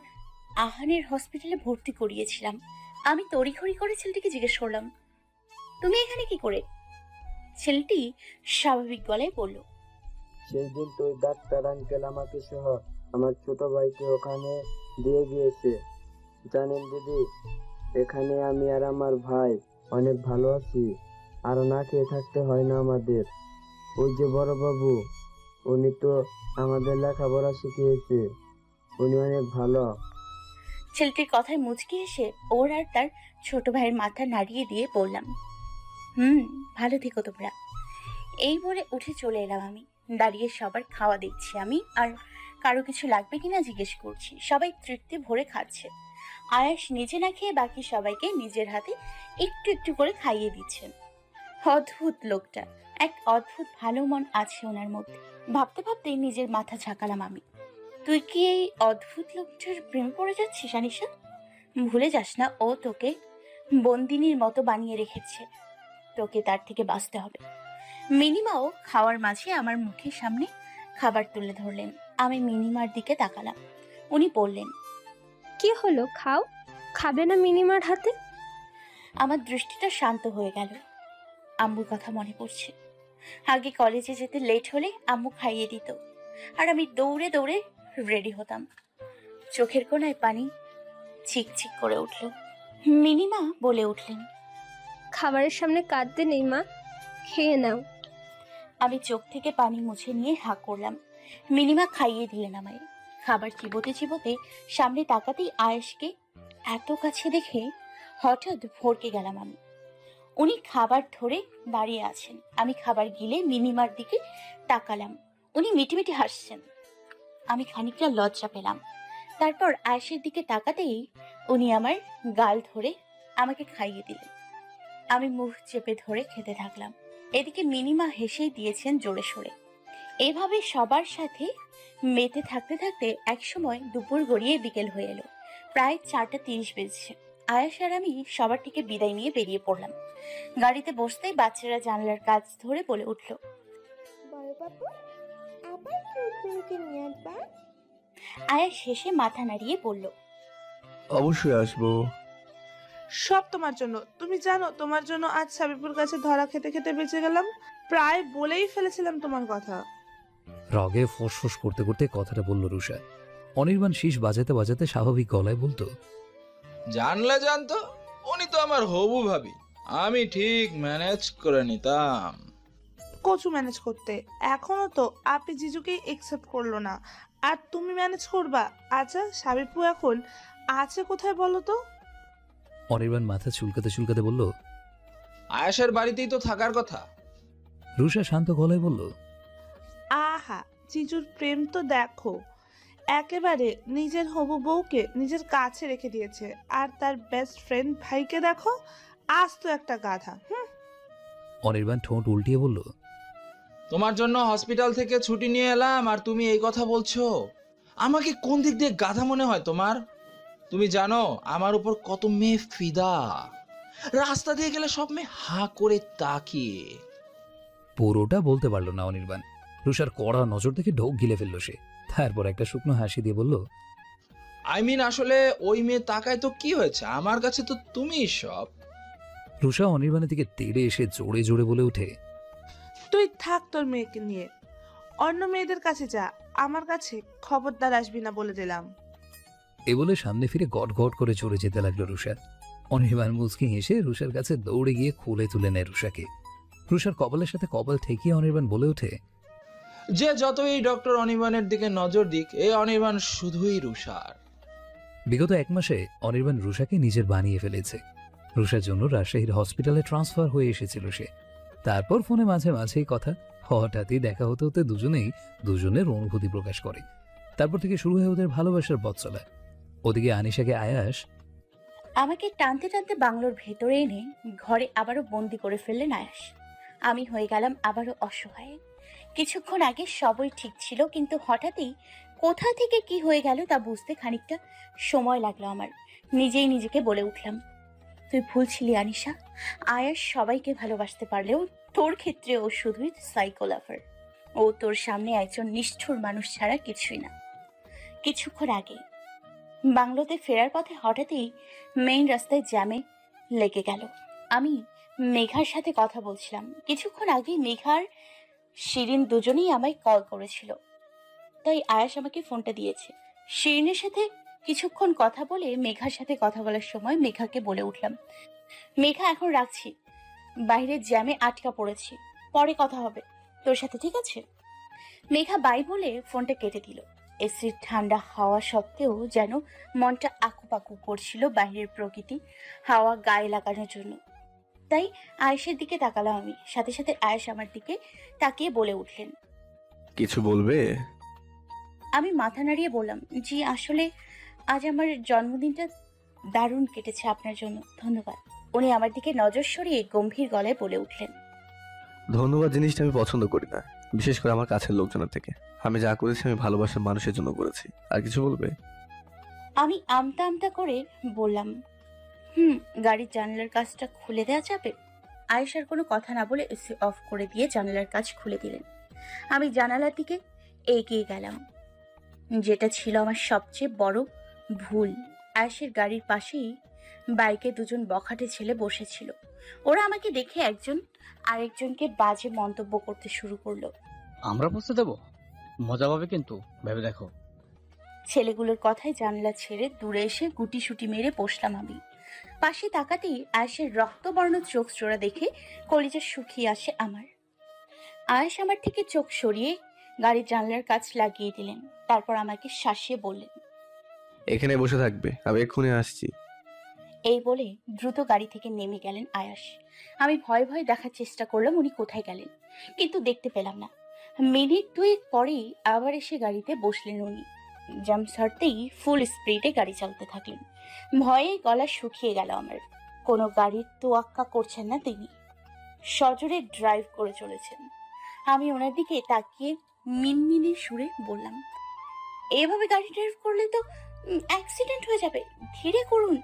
আহানের হসপিটালে ভর্তি করিয়েছিলাম। আমি তড়িঘড়ি করে ছেলেটিকে জিজ্ঞেস করলাম, তুমি এখানে কি করে? ছেলেটি স্বাভাবিক গলায় বলল, সেই দিন তো ডাক্তার আঙ্কেল আমাকে সহ আমার ছোট ভাইকে ওখানে দিয়ে গিয়েছে। জানেন দিদি, এখানে আমি আর আমার ভাই অনেক ভালো আছি, আর না খেয়ে থাকতে হয় না আমাদের। ওই যে বড় বাবু, উনি তো আমাদের লেখাপড়া শিখিয়েছে, উনি অনেক ভালো। ছেলেটির কথায় মুচকি এসে ওর আর তার ছোট ভাইয়ের মাথা নাড়িয়ে দিয়ে বললাম, ভালো থেকো তোমরা। এই বলে উঠে চলে এলাম আমি। দাঁড়িয়ে সবার খাওয়া দেখছি আমি, আর কারো কিছু লাগবে কিনা জিজ্ঞেস করছি। সবাই তৃপ্তি ভরে খাচ্ছে। আয়াস নিজে না খেয়ে বাকি সবাইকে নিজের হাতে একটু একটু করে খাইয়ে দিচ্ছেন। অদ্ভুত লোকটা, এক অদ্ভুত ভালো মন আছে ওনার মধ্যে। ভাবতে ভাবতে নিজের মাথা ঝাঁকালাম আমি। তুই কি এই অদ্ভুত লোকটার প্রেম পড়ে যাচ্ছিস আনিশা? ভুলে যাস না ও তোকে বন্দিনীর মতো বানিয়ে রেখেছে। তোকে তার থেকে বাঁচতে হবে। মিনিমাও খাওয়ার মাঝে আমার মুখের সামনে খাবার তুলে ধরলেন। আমি মিনিমার দিকে তাকালাম। উনি বললেন, কি হলো, খাও। খাবে না মিনিমার হাতে? আমার দৃষ্টিটা শান্ত হয়ে গেল। আম্মুর কথা মনে পড়ছে। আগে কলেজে যেতে লেট হলে আম্মু খাইয়ে দিত, আর আমি দৌড়ে দৌড়ে রেডি হতাম। চোখের কোণায় পানি চিকচিক করে উঠল। মিনিমা বলে উঠলেন, খাবারের সামনে কাঁদতে নেই মা, খেয়ে নাও। আমি চোখ থেকে পানি মুছে নিয়ে হাঁ করলাম। মিনিমা খাইয়ে দিলেন আমায়। খাবার চিবোতে চিবোতে সামনে তাকাতেই আয়েশকে এত কাছে দেখে হঠাৎ ভরকে গেলাম আমি। উনি খাবার ধরে দাঁড়িয়ে আছেন। আমি খাবার গিলে মিনিমার দিকে তাকালাম। উনি মিটিমিটি হাসছেন। আমি খানিকটা লজ্জা পেলাম। তারপর আয়েশের দিকে তাকাতেই উনি আমার গাল ধরে আমাকে খাইয়ে দিলেন। আমি মুখ চেপে ধরে খেতে থাকলাম। এদিকে মিনিমা হেসেই দিয়েছেন জোরে সোরে। এভাবে সবার সাথে মেতে থাকতে থাকতে একসময় দুপুর গড়িয়ে বিকেল হয়ে এলো। প্রায় 4:30 বেজেছে। আয়েশ আর আমি সবার থেকে বিদায় নিয়ে বেরিয়ে পড়লাম। গাড়িতে বসতেই বাচ্চারা জানলার কাজ ধরে বলে উঠল, বড় বাবু আবার কি নিয়ে আসবা? আয়েশ হেসে মাথা নাড়িয়ে বলল, অবশ্যই আসবো। সব তোমার জন্য। তুমি জানো তোমার জন্য আজ সাবিপুর কাছে ধরা খেতে খেতে বেঁচে গেলাম। প্রায় বলেই ফেলেছিলাম তোমার কথা। রাগে ফোঁস করতে করতে কথাটা বলল রুষা। অনির্বাণ শীষ বাজাতে বাজাতে স্বাভাবিক গলায় বলতো, জানলে জানতো, উনি তো আমার হবু ভাবি, আমি ঠিক ম্যানেজ করে নিতাম। কচু ম্যানেজ করতে এখনো তো আপনি জিজুকেই একসেপ্ট করলো না, আর তুমি ম্যানেজ করবা? আচ্ছা সাবিপু এখন আছে কোথায় বলো তো? অনির্বাণ মাথা চুলকাতে চুলকাতে বলল, আয়েশের বাড়িতেই তো থাকার কথা। রুষা শান্ত গলায় বলল, আহা জিজুর প্রেম তো দেখো, একেবারে নিজের হবু বউকে নিজের কাছে রেখে দিয়েছে। আর তার বেস্ট ফ্রেন্ড ভাইকে দেখো, আজ তো একটা গাধা। অনির্বাণ ঠোঁট উল্টিয়ে বলল, তোমার জন্য হসপিটাল থেকে ছুটি নিয়ে এলাম আর তুমি এই কথা বলছো? আমাকে কোন দিক দিয়ে গাধা মনে হয় তোমার? তুমি জানো আমার উপর কত মেয়ে ফিদা। রাস্তা দিয়ে গেলে সব মেয়ে হাঁ করে তাকিয়ে। পুরোটা বলতে পারলো না অনির্বাণ। রুষার কড়া নজর থেকে ঢোক গিলে ফেললো সে। তারপর একটা শুকনো হাসি দিয়ে বলল, আসলে ওই মেয়ে তাকায় তো কি হয়েছে, আমার কাছে তো তুমিই সব। রুষা অনির্বাণের দিকে তেড়ে এসে জোরে জোরে বলে ওঠে, তুই থাক তোর মেয়েকে নিয়ে, অন্য মেয়েদের কাছে যা, আমার কাছে খবরদার আসবি না বলে দিলাম। এ বলে সামনে ফিরে গট গট করে চলে যেতে লাগলো রুষা। অনির্বাণ মুচকি হেসে রুষার কাছে দৌড়ে গিয়ে খুলে তুলে নেয় রুষাকে। রুষার কপালের সাথে কপাল ঠেকিয়ে অনির্বাণ বলে ওঠে, যে যতই ডক্টর অনির্বাণের দিকে নজর দিক, এই অনির্বাণ শুধুই রুষার। বিগত 1 মাসে অনির্বাণ রুষাকে নিজের বানিয়ে ফেলেছে। রুষার জন্য রাজশাহীর হসপিটালে ট্রান্সফার হয়ে এসেছিল সে। তারপর ফোনে মাঝে মাঝেই কথা, হঠাৎই দেখা হতে হতে দুজনের অনুভূতি প্রকাশ করে। তারপর থেকে শুরু হয় ওদের ভালোবাসার পথ চলা। ওদিকে আনিশাকে আয়াস আমাকে টানতে টানতে বাংলোর ভেতরে এনে ঘরে আবারও বন্দি করে ফেললেন আয়াস। আমি হয়ে গেলাম আবারও অসহায়। কিছুক্ষণ আগে সবই ঠিক ছিল, কিন্তু হঠাৎই কোথা থেকে কি হয়ে গেল তা বুঝতে খানিকটা সময় লাগলো আমার। নিজেই নিজেকে বলে উঠলাম, তুই ভুল ছিলি আনিশা। আয়াস সবাইকে ভালোবাসতে পারলেও তোর ক্ষেত্রে ও শুধুই সাইকো লাভার। ও তোর সামনে একজন নিষ্ঠুর মানুষ ছাড়া কিছুই না। কিছুক্ষণ আগে বাংলোতে ফেরার পথে হঠাৎই মেইন রাস্তায় জ্যামে লেগে গেল। আমি মেঘার সাথে কথা বলছিলাম। কিছুক্ষণ আগে মেঘার শিরিন দুজনেই আমায় কল করেছিল, তাই আয়াস আমাকে ফোনটা দিয়েছে। শিরিনের সাথে কিছুক্ষণ কথা বলে মেঘার সাথে কথা বলার সময় মেঘাকে বলে উঠলাম, মেঘা এখন রাখছি, বাইরের জ্যামে আটকা পড়েছি, পরে কথা হবে তোর সাথে, ঠিক আছে? মেঘা বাই বলে ফোনটা কেটে দিল। এসির ঠান্ডা হাওয়া সত্ত্বেও যেন মনটা আকুপাকু করছিল বাইরের প্রকৃতি হাওয়া গায়ে লাগানোর জন্য। তাই আয়েশের দিকে তাকালাম আমি। সাথে সাথে আয়েশ আমার দিকে তাকিয়ে বলে উঠলেন, কিছু বলবে? আমি মাথা নাড়িয়ে বললাম, জি আসলে আজ আমার জন্মদিনটা দারুণ কেটেছে আপনার জন্য, ধন্যবাদ। উনি আমার দিকে নজর সরিয়ে গম্ভীর গলায় বলে উঠলেন, ধন্যবাদ জিনিসটা আমি পছন্দ করি না, বিশেষ করে আমার কাছের লোকজনের থেকে। আমি যা করেছি আমি ভালোবাসার মানুষের জন্য করেছি। আর কিছু বলবে? আমি আমতা আমতা করে বললাম, গাড়ির জানালার কাজটা খুলে দেওয়া যাবে? আয়েশার কোনো কথা না বলে এসি অফ করে দিয়ে জানালার কাজ খুলে দিলেন। আমি জানালার দিকে এগিয়ে গেলাম, যেটা ছিল আমার সবচেয়ে বড় ভুল। আয়েশের গাড়ির পাশেই বাইকে দুজন বখাটে ছেলে বসেছিল। ওরা আমাকে দেখে একজন আরেকজনকে বাজে মন্তব্য করতে শুরু করলো। আমরা বসতে দেবো? মজা পাবে কিন্তু, ভেবে দেখো। ছেলেগুলোর কথায় জানলা ছেড়ে দূরে এসে গুটিসুটি মেরে বসলাম আমি। পাশে তাকাতেই আয়েশের রক্তবর্ণ চোখ জোড়া দেখে কলিজা শুকিয়ে আসে আমার। আয়েশ আমার থেকে চোখ সরিয়ে গাড়ির জানলার কাছ লাগিয়ে দিলেন। তারপর আমাকে শাসিয়ে বললেন, এখানে বসে থাকবে, আমি এক্ষুনি আসছি। এই বলে দ্রুত গাড়ি থেকে নেমে গেলেন আয়াস। আমি ভয়ে ভয়ে দেখার চেষ্টা করলাম উনি কোথায় গেলেন, কিন্তু দেখতে পেলাম না। মিনিট দুয়েক পরেই আবার এসে গাড়িতে বসলেন উনি। জাম্প ছাড়তেই ফুল স্পিডে গাড়ি চালাতে থাকলেন। ভয়ে গলা শুকিয়ে গেল আমার। কোনো গাড়ির তোয়াক্কা করছেন না তিনি, সজোরে ড্রাইভ করে চলেছেন। আমি ওনার দিকে তাকিয়ে মিনমিনে সুরে বললাম, এভাবে গাড়ি ড্রাইভ করলে তো অ্যাক্সিডেন্ট হয়ে যাবে, ধীরে করুন,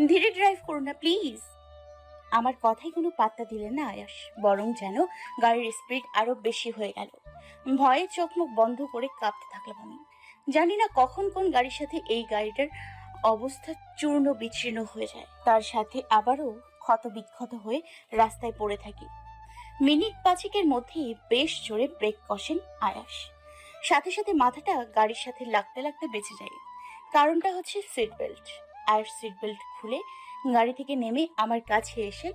ধীরে ড্রাইভ করুন না প্লিজ। আমার কথাই কোনো পাত্তা দিলেন না আয়াস, বরং যেন গাড়ির স্পিড আরো বেশি হয়ে গেল। ভয়ে চোখ মুখ বন্ধ করে কাঁপতে থাকলাম আমি। জানি না কখন কোন গাড়ির সাথে এই গাড়িটার অবস্থা চূর্ণ বিচ্ছিন্ন হয়ে যায়, তার সাথে আবারও ক্ষত বিক্ষত হয়ে রাস্তায় পড়ে থাকি। মিনিট পাঁচেকের মধ্যেই বেশ জোরে ব্রেক কষেন আয়াস। সাথে সাথে মাথাটা গাড়ির সাথে লাগতে লাগতে বেঁচে যায়। কারণটা হচ্ছে সিট বেল্ট। আয়াস সিট বেল্ট খুলে গাড়ি থেকে নেমে আমার কাছে এসে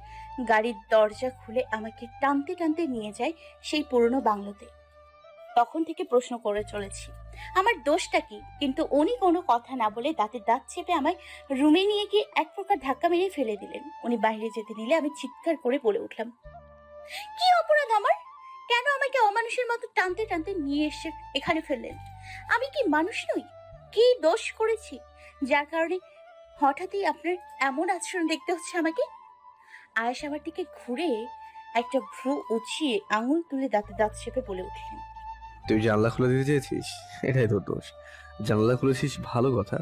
গাড়ির দরজা খুলে আমাকে টানতে টানতে নিয়ে যায় সেই পুরনো বাংলোতে। তখন থেকে প্রশ্ন করে চলেছি আমার দোষটা কি, কিন্তু উনি কোনো কথা না বলে দাঁতে দাঁত চেপে আমায় রুমে নিয়ে গিয়ে এক প্রকার ধাক্কা মেরে ফেলে দিলেন। উনি বাইরে যেতে নিলে আমি চিৎকার করে বলে উঠলাম, কি অপরাধ আমার? কেন আমাকে অমানুষের মতো টানতে টানতে নিয়ে এসে এখানে ফেললেন? আমি কি মানুষ নই? কি দোষ করেছি যার কারণে হঠাৎই আপনার এমন আচরণ দেখতে হচ্ছে আমাকে? আয়েশ আমার দিকে ঘুরে একটা ভ্রু উঁচিয়ে আঙুল তুলে দাঁতে দাঁত চেপে বলে উঠলেন, তুই জানলা খুলে দিতে চেয়েছিস, এটাই তোর দোষ। জানলা খুলেছিস ভালো কথা,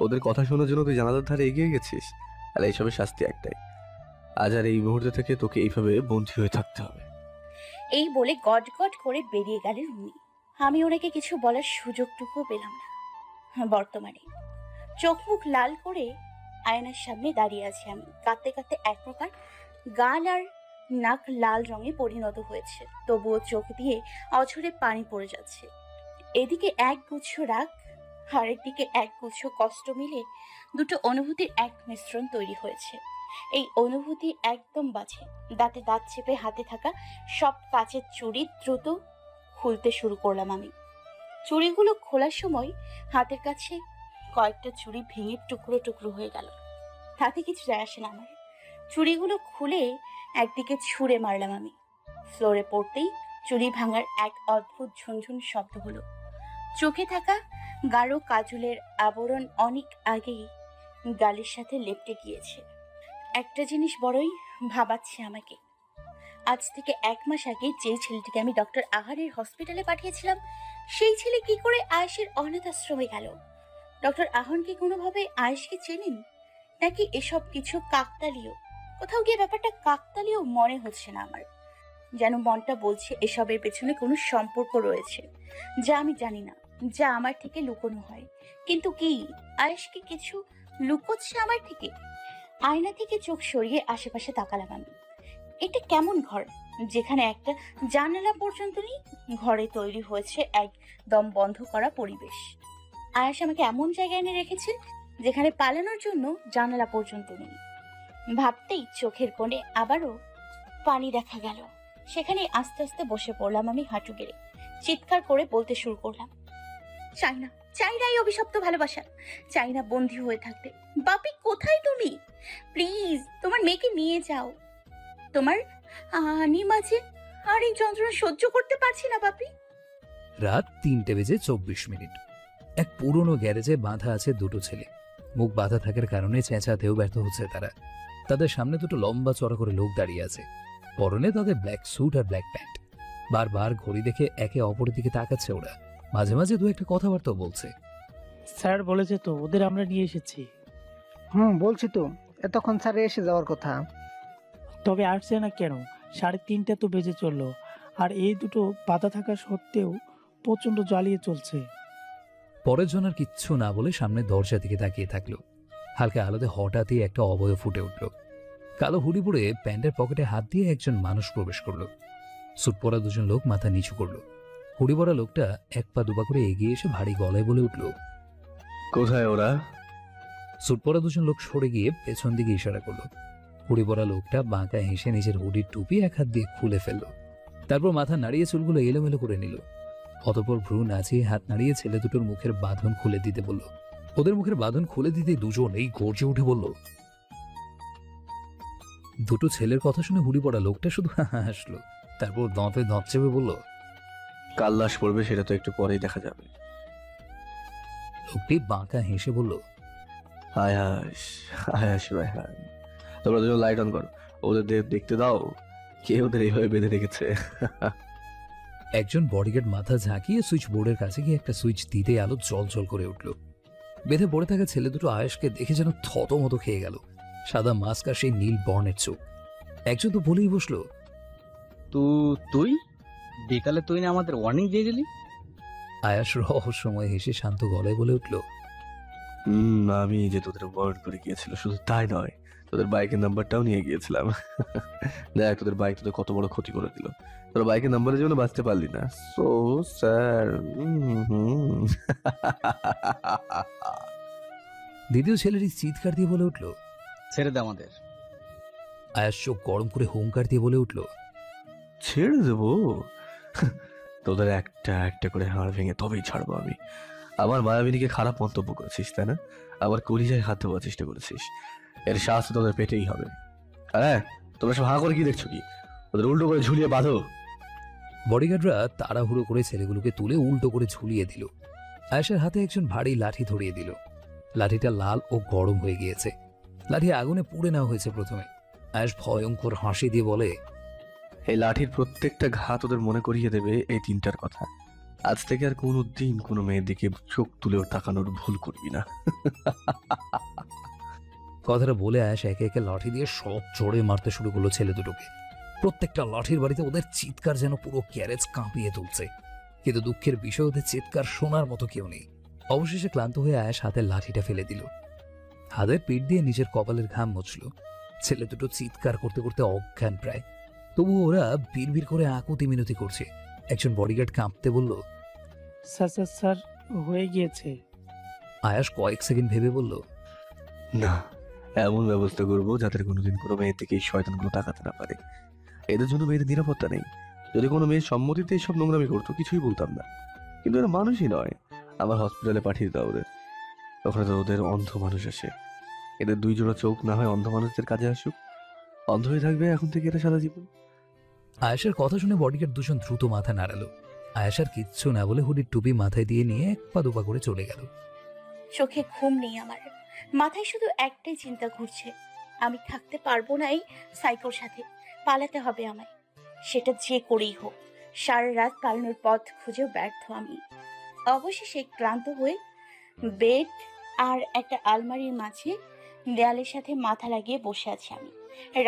ওদের কথা শোনার জন্য তুই জানালার ধারে এগিয়ে গেছিস। আর এইসবের শাস্তি একটাই, আজ আর এই মুহূর্তে থেকে তোকে এইভাবে বন্দী হয়ে থাকতে হবে। এই বলে গট গট করে বেরিয়ে গেলেন উনি। আমি ওনাকে কিছু বলার সুযোগটুকুও পেলাম না। বর্তমানে চোখ মুখ লাল করে আয়নার সামনে দাঁড়িয়ে আছি আমি। কাঁদতে কাঁদতে এক প্রকার গাল আর নাক লাল রঙে পরিণত হয়েছে, তবুও চোখ দিয়ে অঝরে পানি পড়ে যাচ্ছে। এদিকে এক গুচ্ছ রাগ, আরেক দিকে এক গুচ্ছ কষ্ট মিলে দুটো অনুভূতির এক মিশ্রণ তৈরি হয়েছে। এই অনুভূতি একদম বাজে। দাঁতে দাঁত চেপে হাতে থাকা সব কাচের চুড়ি দ্রুত খুলতে শুরু করলাম আমি। চুড়িগুলো খোলার সময় হাতের কাছে কয়েকটা চুড়ি ভেঙে টুকরো টুকরো হয়ে গেল। তাতে কিছু যায় আসে না আমার। চুড়িগুলো খুলে একদিকে ছুঁড়ে মারলাম আমি। ফ্লোরে পড়তেই চুড়ি ভাঙার এক অদ্ভুত ঝুনঝুন শব্দ হলো। চোখে থাকা গাঢ় কাজলের আবরণ অনেক আগেই গালের সাথে লেপটে গিয়েছে। একটা জিনিস বড়ই ভাবাচ্ছে আমাকে। আজ থেকে 1 মাস আগে যেই ছেলেটিকে আমি ডক্টর আহারের হসপিটালে পাঠিয়েছিলাম, সেই ছেলে কি করে আয়েশের অনাথ আশ্রমে গেল? ডক্টর আহান কি কোনোভাবে আয়েশকে চেনেন, নাকি এসব কিছু কাকতালীয়? কোথাও গিয়ে ব্যাপারটা কাকতালীয় মনে হচ্ছে না আমার। যেন মনটা বলছে এসবের পেছনে কোনো সম্পর্ক রয়েছে, যা আমি জানি না, যা আমার থেকে লুকোনো হয়। কিন্তু কি আয়েশ কি কিছু লুকোচ্ছে আমার থেকে? আয়না থেকে চোখ সরিয়ে আশেপাশে তাকালাম আমি। এটা কেমন ঘর যেখানে একটা জানালা পর্যন্ত নেই? ঘরে তৈরি হয়েছে একদম বন্ধ করা পরিবেশ। আয়েশ আমাকে এমন জায়গায় এনে রেখেছেন যেখানে পালানোর জন্য জানালা পর্যন্ত নেই। ভাবতেই চোখের কোণে আবারও পানি দেখা গেল। সেখানে আস্তে আস্তে বসে পড়লাম আমি হাঁটু গেড়ে। চিৎকার করে বলতে শুরু করলাম, চাই না, চাই না এই অভিশপ্ত ভালোবাসা, চাই না বন্দী হয়ে থাকতে। বাপি কোথায় তুমি? প্লিজ তোমার মেয়েকে নিয়ে যাও। তোমার আনি মাঝে আর এই যন্ত্রণা সহ্য করতে পারছি না বাপি। রাত 3:24। এক পুরনো গ্যারেজে বাঁধা আছে দুটো ছেলে। মুখ বাঁধা থাকার কারণে চেঁচাতেও ব্যর্থ হচ্ছে তারা। তাদের সামনে দুটো লম্বা চড়া করে লোক দাঁড়িয়ে আছে। পরনে তাদের ব্ল্যাক স্যুট আর ব্ল্যাক প্যান্ট। বারবার ঘড়ি দেখে একে অপরের দিকে তাকাচ্ছে ওরা। মাঝে মাঝে দু একটা কথাবার্তা বলছে। স্যার বলেছে তো ওদের আমরা নিয়ে এসেছি। বলছি তো, এতক্ষণ স্যার এসে যাওয়ার কথা। তবে আসছে না কেন? 3:30 তো বেজে চললো, আর এই দুটো বাধা থাকা সত্ত্বেও প্রচন্ড জ্বালিয়ে চলছে। পরের জন আর কিচ্ছু না বলে সামনে দরজা দিকে তাকিয়ে থাকলো। হালকা আলোতে হঠাৎই একটা অবয়ব ফুটে উঠল। কালো হুডি পরে প্যান্টের পকেটে হাত দিয়ে একজন মানুষ প্রবেশ করলো। স্যুট পরা দুজন লোক মাথা নিচু করলো। হুডি পরা লোকটা এক পা দুপা করে এগিয়ে এসে ভারী গলায় বলে উঠল, কোথায় ওরা? স্যুট পরা দুজন লোক সরে গিয়ে পেছন দিকে ইশারা করলো। হুডি পরা লোকটা বাঁকা হেসে নিজের হুডির টুপি এক হাত দিয়ে খুলে ফেলল। তারপর মাথা নাড়িয়ে চুলগুলো এলোমেলো করে নিল। অতঃপর ভ্রু নাচিয়ে হাত নাড়িয়ে ছেলে দুটোর মুখের বাঁধন খুলে দিতে বলল। ওদের মুখের বাঁধন খুলে দিতে দুজনেই গর্জে উঠে বলল। দুটো ছেলের কথা শুনে হুডি পড়া লোকটা শুধু হাসলো। তারপর দাঁতে দাঁত চেপে বলল, কাল লাশ পড়বে সেটা তো একটু পরেই দেখা যাবে। লোকটি বাঁকা হেসে বলল, হায় হাস, হায় হাস ভাই হায়। তোমরা দুজন লাইট অন করো, ওদের দেখতে দাও কে ওদের এইভাবে বেঁধে রেখেছে। একজন বডিগার্ড মাথা ঝাঁকিয়ে সুইচ বোর্ডের কাছে গিয়ে একটা সুইচ দিতে আলো জল জল করে উঠল। বেঁধে পড়ে থাকা ছেলে দুটো আয়েশকে দেখে যেন থতমত খেয়ে গেল। সাদা মাস্ক আর সেই নীল বর্ণের চোখ। একজন তো বলেই বসলো, তুই বিকালে তুই না আমাদের ওয়ার্নিং দিয়ে দিলি? আয়াস রহস্যময় হেসে শান্ত গলায় বলে উঠল, আমি যে তোদের ওয়ার্ন করে গিয়েছিল, শুধু তাই নয়, তোদের বাইকের নাম্বারটাও নিয়ে গিয়েছিলাম। দেখ তোদের বাইক তোদের কত বড় ক্ষতি করে দিল। তোর বাইকের নাম্বারের জন্য বাঁচতে পারলি না। So sir. দ্বিতীয় ছেলেটি চিৎকার দিয়ে বলে উঠল, ছেড়ে দে আমাদের। আয়াস চোখ গরম করে হুঙ্কার দিয়ে বলে উঠল, ছেড়ে দেবো? তোদের একটা একটা করে হাড় ভেঙে তবেই ছাড়বো আমি। আমার মায়াবিনীকে খারাপ মন্তব্য করেছিস তাই না? আবার কলিজায় হাত দেওয়ার চেষ্টা করেছিস। এর শাস্তি তোদের পেটেই হবে। আরে তোমরা সব হাঁ করে কি দেখছো? কি ওদের উল্টো করে ঝুলিয়ে বাঁধো। বডিগার্ডরা তাড়াহুড়ো করে ছেলেগুলোকে তুলে উল্টো করে ঝুলিয়ে দিল। আয়েশের হাতে একজন ভারী লাঠি ধরিয়ে দিল। লাঠিটা লাল ও গরম হয়ে গিয়েছে। লাঠি আগুনে পুড়ে নেওয়া হয়েছে প্রথমে। আয়েশ ভয়ঙ্কর হাসি দিয়ে বলে, এই লাঠির প্রত্যেকটা ঘাত ওদের মনে করিয়ে দেবে এই তিনটার কথা। আজ থেকে আর কোনো দিন কোনো মেয়ের দিকে চোখ তুলেও তাকানোর ভুল করবি না। কথাটা বলে আয়েশ একে একে লাঠি দিয়ে সব জোরে মারতে শুরু করলো ছেলে দুটোকে। প্রত্যেকটা লাঠির বাড়িতে ওদের চিৎকার যেন পুরো গ্যারেজ কাঁপিয়ে তুলছে। কিন্তু দুঃখের বিষয়, ওদের চিৎকার শোনার মতো কেউ নেই। অবশেষে ক্লান্ত হয়ে আয়েশ হাতের লাঠিটা ফেলে দিল। হাতের পিঠ দিয়ে নিজের কপালের ঘাম মুছল। ছেলে দুটো চিৎকার করতে করতে অজ্ঞান প্রায়। তবুও ওরা বিড়বিড় করে আকুতি মিনতি করছে। একজন বডিগার্ড কাঁপতে বলল, স্যার স্যার স্যার হয়ে গিয়েছে। আয়াস কয়েক সেকেন্ড ভেবে বলল, না, এমন ব্যবস্থা করবো যাতে কোনোদিন কোনো মেয়ের দিকে এই শয়তানগুলো তাকাতে না পারে। এদের জন্য মেয়েদের নিরাপত্তা নেই। যদি কোনো মেয়ের সম্মতিতে এইসব নোংরামি করতো কিছুই বলতাম না, কিন্তু এরা মানুষই নয়। আমার হসপিটালে পাঠিয়ে দাও ওদের। ওখানে তো ওদের অন্ধ মানুষ আসে। এদের দুই জোড়া চোখ না হয় অন্ধ মানুষদের কাজে আসুক। অন্ধ হয়ে থাকবে এখন থেকে এটা সারা জীবন। আয়েশার কথা শুনে বডিগার্ড দুজন দ্রুত মাথা নাড়ালো। আয়েশার কিচ্ছু না বলে হুডির টুপি মাথায় দিয়ে নিয়ে এক পা দুপা করে চলে গেল। চোখে ঘুম নেই আমার, মাথায় শুধু একটাই চিন্তা ঘুরছে, আমি থাকতে পারবো না এই সাইকোর সাথে। পালাতে হবে আমায়, সেটা যে করেই হোক। সারা রাত পালানোর পথ খুঁজেও ব্যর্থ আমি। অবশেষে ক্লান্ত হয়ে বেড আর একটা আলমারির মাঝে দেয়ালের সাথে মাথা লাগিয়ে বসে আছি আমি।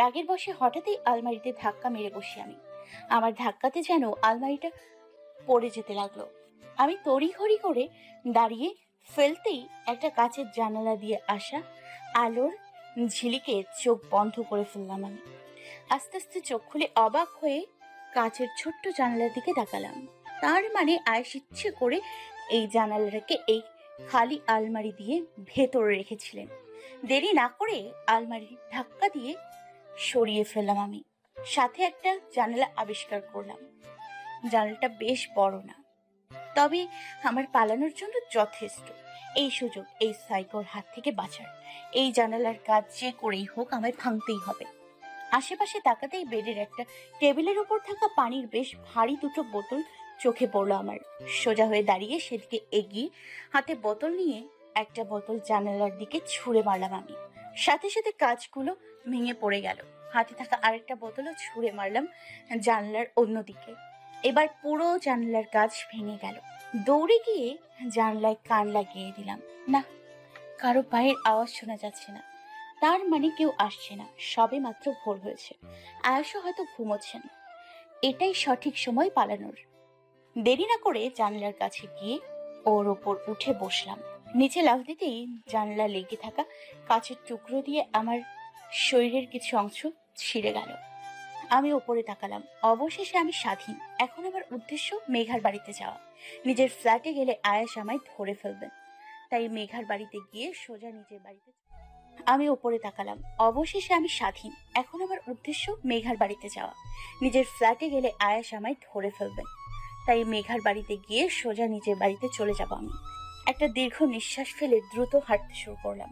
রাগের বশে হঠাৎই আলমারিতে ধাক্কা মেরে বসি আমি। আমার ধাক্কাতে যেন আলমারিটা পড়ে যেতে লাগলো। আমি তড়িঘড়ি করে দাঁড়িয়ে ফেলতেই একটা কাচের জানালা দিয়ে আসা আলোর ঝিলিকে চোখ বন্ধ করে ফেললাম আমি। আস্তে আস্তে চোখ খুলে অবাক হয়ে কাচের ছোট্ট জানালার দিকে তাকালাম। তার মানে আয়েশ ইচ্ছে করে এই জানালাটাকে এই খালি আলমারি দিয়ে ভেতরে রেখেছিলেন। দেরি না করে আলমারি ধাক্কা দিয়ে সরিয়ে ফেললাম আমি। সাথে একটা জানালা আবিষ্কার করলাম। জানালাটা বেশ বড় না, তবে আমার পালানোর জন্য যথেষ্ট। এই সুযোগ এই সাইকোর হাত থেকে বাঁচার। এই জানালার কাজ যে করেই হোক আমায় ভাঙতেই হবে। আশেপাশে তাকাতেই বেডের একটা টেবিলের উপর থাকা পানির বেশ ভারী দুটো বোতল চোখে পড়লো আমার। সোজা হয়ে দাঁড়িয়ে সেদিকে এগিয়ে হাতে বোতল নিয়ে একটা বোতল জানালার দিকে ছুঁড়ে মারলাম আমি। সাথে সাথে কাঁচগুলো ভেঙে পড়ে গেল। হাতে থাকা আরেকটা বোতলও ছুঁড়ে মারলাম জানলার অন্যদিকে। এবার পুরো জানলার কাঁচ ভেঙে গেল। দৌড়ে গিয়ে জানলায় কান লাগিয়ে দিলাম। না, কারো পায়ের আওয়াজ শোনা যাচ্ছে না। তার মানে কেউ আসছে না। সবে মাত্র ভোর হয়েছে, আয়েশও হয়তো ঘুমোচ্ছেন। এটাই সঠিক সময় পালানোর। দেরি না করে জানলার কাছে গিয়ে ওর ওপর উঠে বসলাম। নিচে লাফ দিতেই জানলা লেগে থাকা কাচের টুকরো দিয়ে আমার শরীরের কিছু অংশ ছিঁড়ে গেল। আমি ওপরে তাকালাম। অবশেষে আমি স্বাধীন। এখন আমার উদ্দেশ্য মেঘার বাড়িতে যাওয়া। নিজের ফ্ল্যাটে গেলে আয়াস আমায় ধরে ফেলবেন, তাই মেঘার বাড়িতে গিয়ে সোজা নিজের বাড়িতে। আমি ওপরে তাকালাম। অবশেষে আমি স্বাধীন। এখন আমার উদ্দেশ্য মেঘার বাড়িতে যাওয়া। নিজের ফ্ল্যাটে গেলে আয়াস আমায় ধরে ফেলবেন, তাই মেঘার বাড়িতে গিয়ে সোজা নিজের বাড়িতে চলে যাব। আমি একটা দীর্ঘ নিঃশ্বাস ফেলে দ্রুত হাঁটতে শুরু করলাম।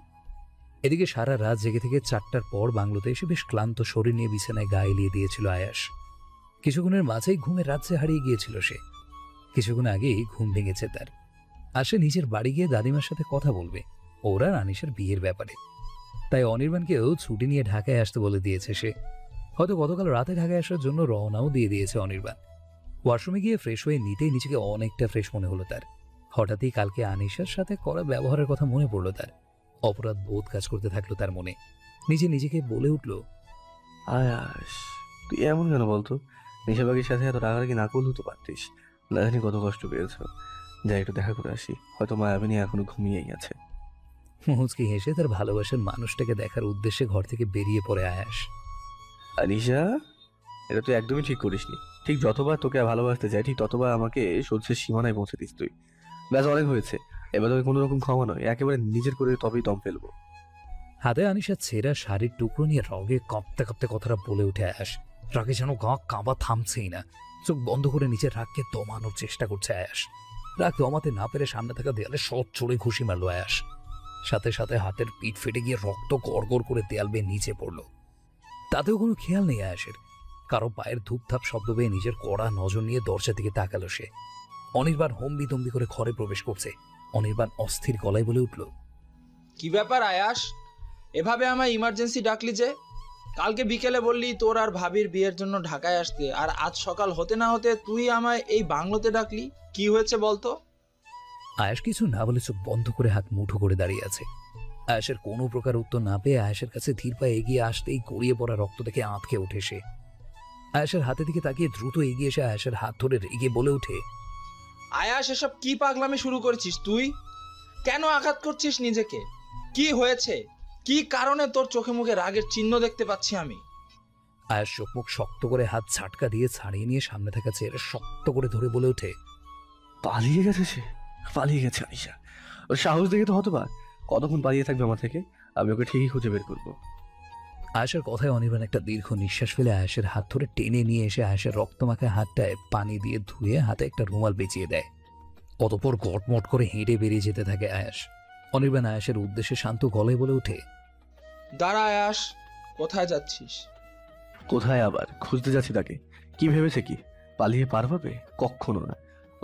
এদিকে সারা রাত জেগে থেকে 4টার পর বাংলোতে এসে বেশ ক্লান্ত শরীর নিয়ে বিছানায় গা এলিয়ে দিয়েছিল আয়াস। কিছুক্ষণের মাঝেই ঘুমের রাজ্যে হারিয়ে গিয়েছিল সে। কিছুক্ষণ আগেই ঘুম ভেঙেছে তার। আর সে নিজের বাড়ি গিয়ে দাদিমার সাথে কথা বলবে ওর আর আনিশার বিয়ের ব্যাপারে। তাই অনির্বাণকেও ছুটি নিয়ে ঢাকায় আসতে বলে দিয়েছে সে। হয়তো গতকাল রাতে ঢাকায় আসার জন্য রওনাও দিয়ে দিয়েছে অনির্বাণ। ওয়াশরুমে গিয়ে ফ্রেশ হয়ে নিতেই নিজেকে অনেকটা ফ্রেশ মনে হলো তার। হঠাৎই কালকে আনিশার সাথে করা ব্যবহারের কথা মনে পড়লো তার। অপরাধ বোধ কাজ করতে থাকলো তার মনে। নিজেকে বলে উঠল, আয়াস তুই এমন কেন বলতো? নিশাবাগির সাথে এত রাগারাগি না করলেও তো পারতিস। না জানি কত কষ্ট পেয়েছ। যাই একটু দেখা করে আসি, হয়তো মায়াবিনী এখনো ঘুমিয়েই আছে। মুচকি হেসে তার ভালোবাসার মানুষটাকে দেখার উদ্দেশ্যে ঘর থেকে বেরিয়ে পড়ে আয়াস। আনিশা, এটা তুই একদমই ঠিক করিসনি। ঠিক যতবার তোকে ভালোবাসতে যাই ঠিক ততবার আমাকে সহ্যের সীমানায় পৌঁছে দিস তুই। ব্যাস, অনেক হয়েছে। এবার তোকে কোনো রকম ক্ষমা নয়, একেবারে নিজের করে তবেই দম ফেলবো। হাতে আনিশা ছেঁড়া শাড়ির টুকরো নিয়ে রগে কাঁপতে কাঁপতে কথাটা বলে উঠে আয়াস। রাগে যেন গা কাঁপা থামছেই না। চোখ বন্ধ করে নিজের রাগকে দমানোর চেষ্টা করছে আয়াস। রাগ দমাতে না পেরে সামনে থাকা দেয়ালে সব চড়ে ঘুষি মারল আয়াস। সাথে সাথে হাতের পিঠ ফেটে গিয়ে রক্ত গড়গড় করে দেয়াল বেয়ে নিচে পড়ল। তাতেও কোনো খেয়াল নেই আয়াসের। কারো পায়ের ধূপধাপ শব্দ পেয়ে নিজের কড়া নজর নিয়ে দরজা দিকে তাকালো সে। অনির্বাণ হম্বিতম্বি করে ঘরে প্রবেশ করছে। অনির্বাণ অস্থির গলায় বলে উঠল, কি ব্যাপার আয়াস? এভাবে আমায় ইমার্জেন্সি ডাকলি যে? কালকে বিকেলে বললি তোর আর ভাবির বিয়ের জন্য ঢাকায় আসতে, আর আজ সকাল হতে না হতে তুই আমায় এই বাংলোতে ডাকলি। কি হয়েছে বলতো? আয়াস কিছু না বলে চোখ বন্ধ করে হাত মুঠো করে দাঁড়িয়ে আছে। আয়াসের কোনো প্রকার উত্তর না পেয়ে আয়াসের কাছে ধীর পায়ে এগিয়ে আসতেই গড়িয়ে পড়া রক্ত দেখে আঁতকে ওঠে সে। আয়াসের হাতের দিকে তাকিয়ে দ্রুত এগিয়ে এসে আয়াসের হাত ধরে রেগে বলে ওঠে, আয়াস, এসব কি পাগলামি শুরু করেছিস তুই? কেন আঘাত করছিস নিজেকে? কি হয়েছে? কি কারণে তোর চোখে মুখে রাগের চিহ্ন দেখতে পাচ্ছি আমি? আয়াস চোখ মুখ শক্ত করে হাত ঝাটকা দিয়ে ছাড়িয়ে নিয়ে সামনে থাকা চেয়ারে শক্ত করে ধরে বলে ওঠে, পালিয়ে গেছে সে, পালিয়ে গেছে আনিশা। ওর সাহস দেখে তো হতবাক। কতক্ষণ পালিয়ে থাকবে আমার থেকে? আমি ওকে ঠিকই খুঁজে বের করবো। আয়াসের কথায় অনির্বাণ একটা দীর্ঘ নিঃশ্বাস ফেলে আয়াসের হাত ধরে টেনে নিয়ে এসে আয়াসের রক্তমাখা হাতটায় পানি দিয়ে ধুয়ে হাতে একটা রুমাল পেঁচিয়ে দেয়। অতঃপর গটমট করে হেঁটে বেরিয়ে যেতে থাকে আয়াস। অনির্বাণ আয়াসের উদ্দেশ্যে শান্ত গলায় বলে ওঠে, দাঁড়া আয়াস, কোথায় যাচ্ছিস? কোথায় আবার? খুঁজতে যাচ্ছি তাকে। কি ভেবেছে কি পালিয়ে পার পাবে? কখনো না।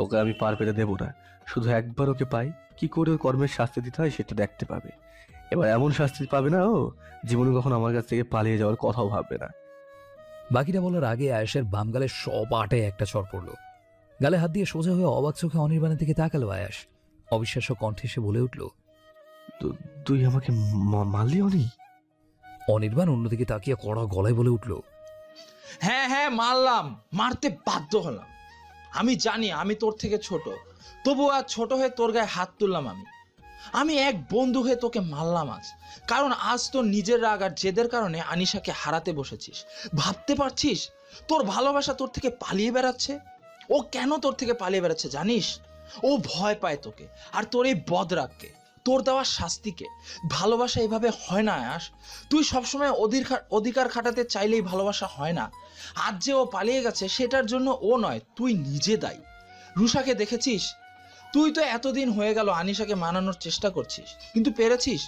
ওকে আমি পার পেতে দেবো না। শুধু একবার ওকে পাই, কি করে ওর কর্মের শাস্তি দিতে হয় সেটা দেখতে পাবে। এবার এমন শাস্তি পাবে না ও, জীবনে কখনো আমার কাছ থেকে পালিয়ে যাওয়ার কথাও ভাববে না। বাকিটা বলার আগে আয়াসের বাম গালে সব আটে একটা চড় পড়ল। গালে হাত দিয়ে সোজা হয়ে অবাক চোখে অনির্বাণের দিকে তাকালো আয়াস। অবিশ্বাস্য কণ্ঠে সে বলে উঠল, তুই আমাকে মারলি অনি? অনির্বাণ অন্যদিকে তাকিয়ে কড়া গলায় বলে উঠল, হ্যাঁ হ্যাঁ মারলাম, মারতে বাধ্য হলাম। আমি জানি আমি তোর থেকে ছোট, তবু আজ ছোট হয়ে তোর গায়ে হাত তুললাম। আমি এক বন্ধু হয়ে তোকে মারলাম আজ, কারণ আজ তোর নিজের রাগ আর জেদের কারণে আনিশাকে হারাতে বসেছিস। ভাবতে পারছিস তোর ভালোবাসা তোর থেকে পালিয়ে বেড়াচ্ছে? ও কেন তোর থেকে পালিয়ে বেড়াচ্ছে জানিস? ও ভয় পায় তোকে আর তোর এই বদরাগকে, তোর দেওয়া শাস্তিকে। ভালোবাসা এভাবে হয় না আয়াস। তুই সবসময় অধিকার খাটাতে চাইলেই ভালোবাসা হয় না। আজ যে ও পালিয়ে গেছে সেটার জন্য ও নয়, তুই নিজে দায়ী। রুষাকে দেখেছিস? তুই তো এতদিন হয়ে গেল আনিশাকে মানানোর চেষ্টা করছিস, কিন্তু পেরেছিস?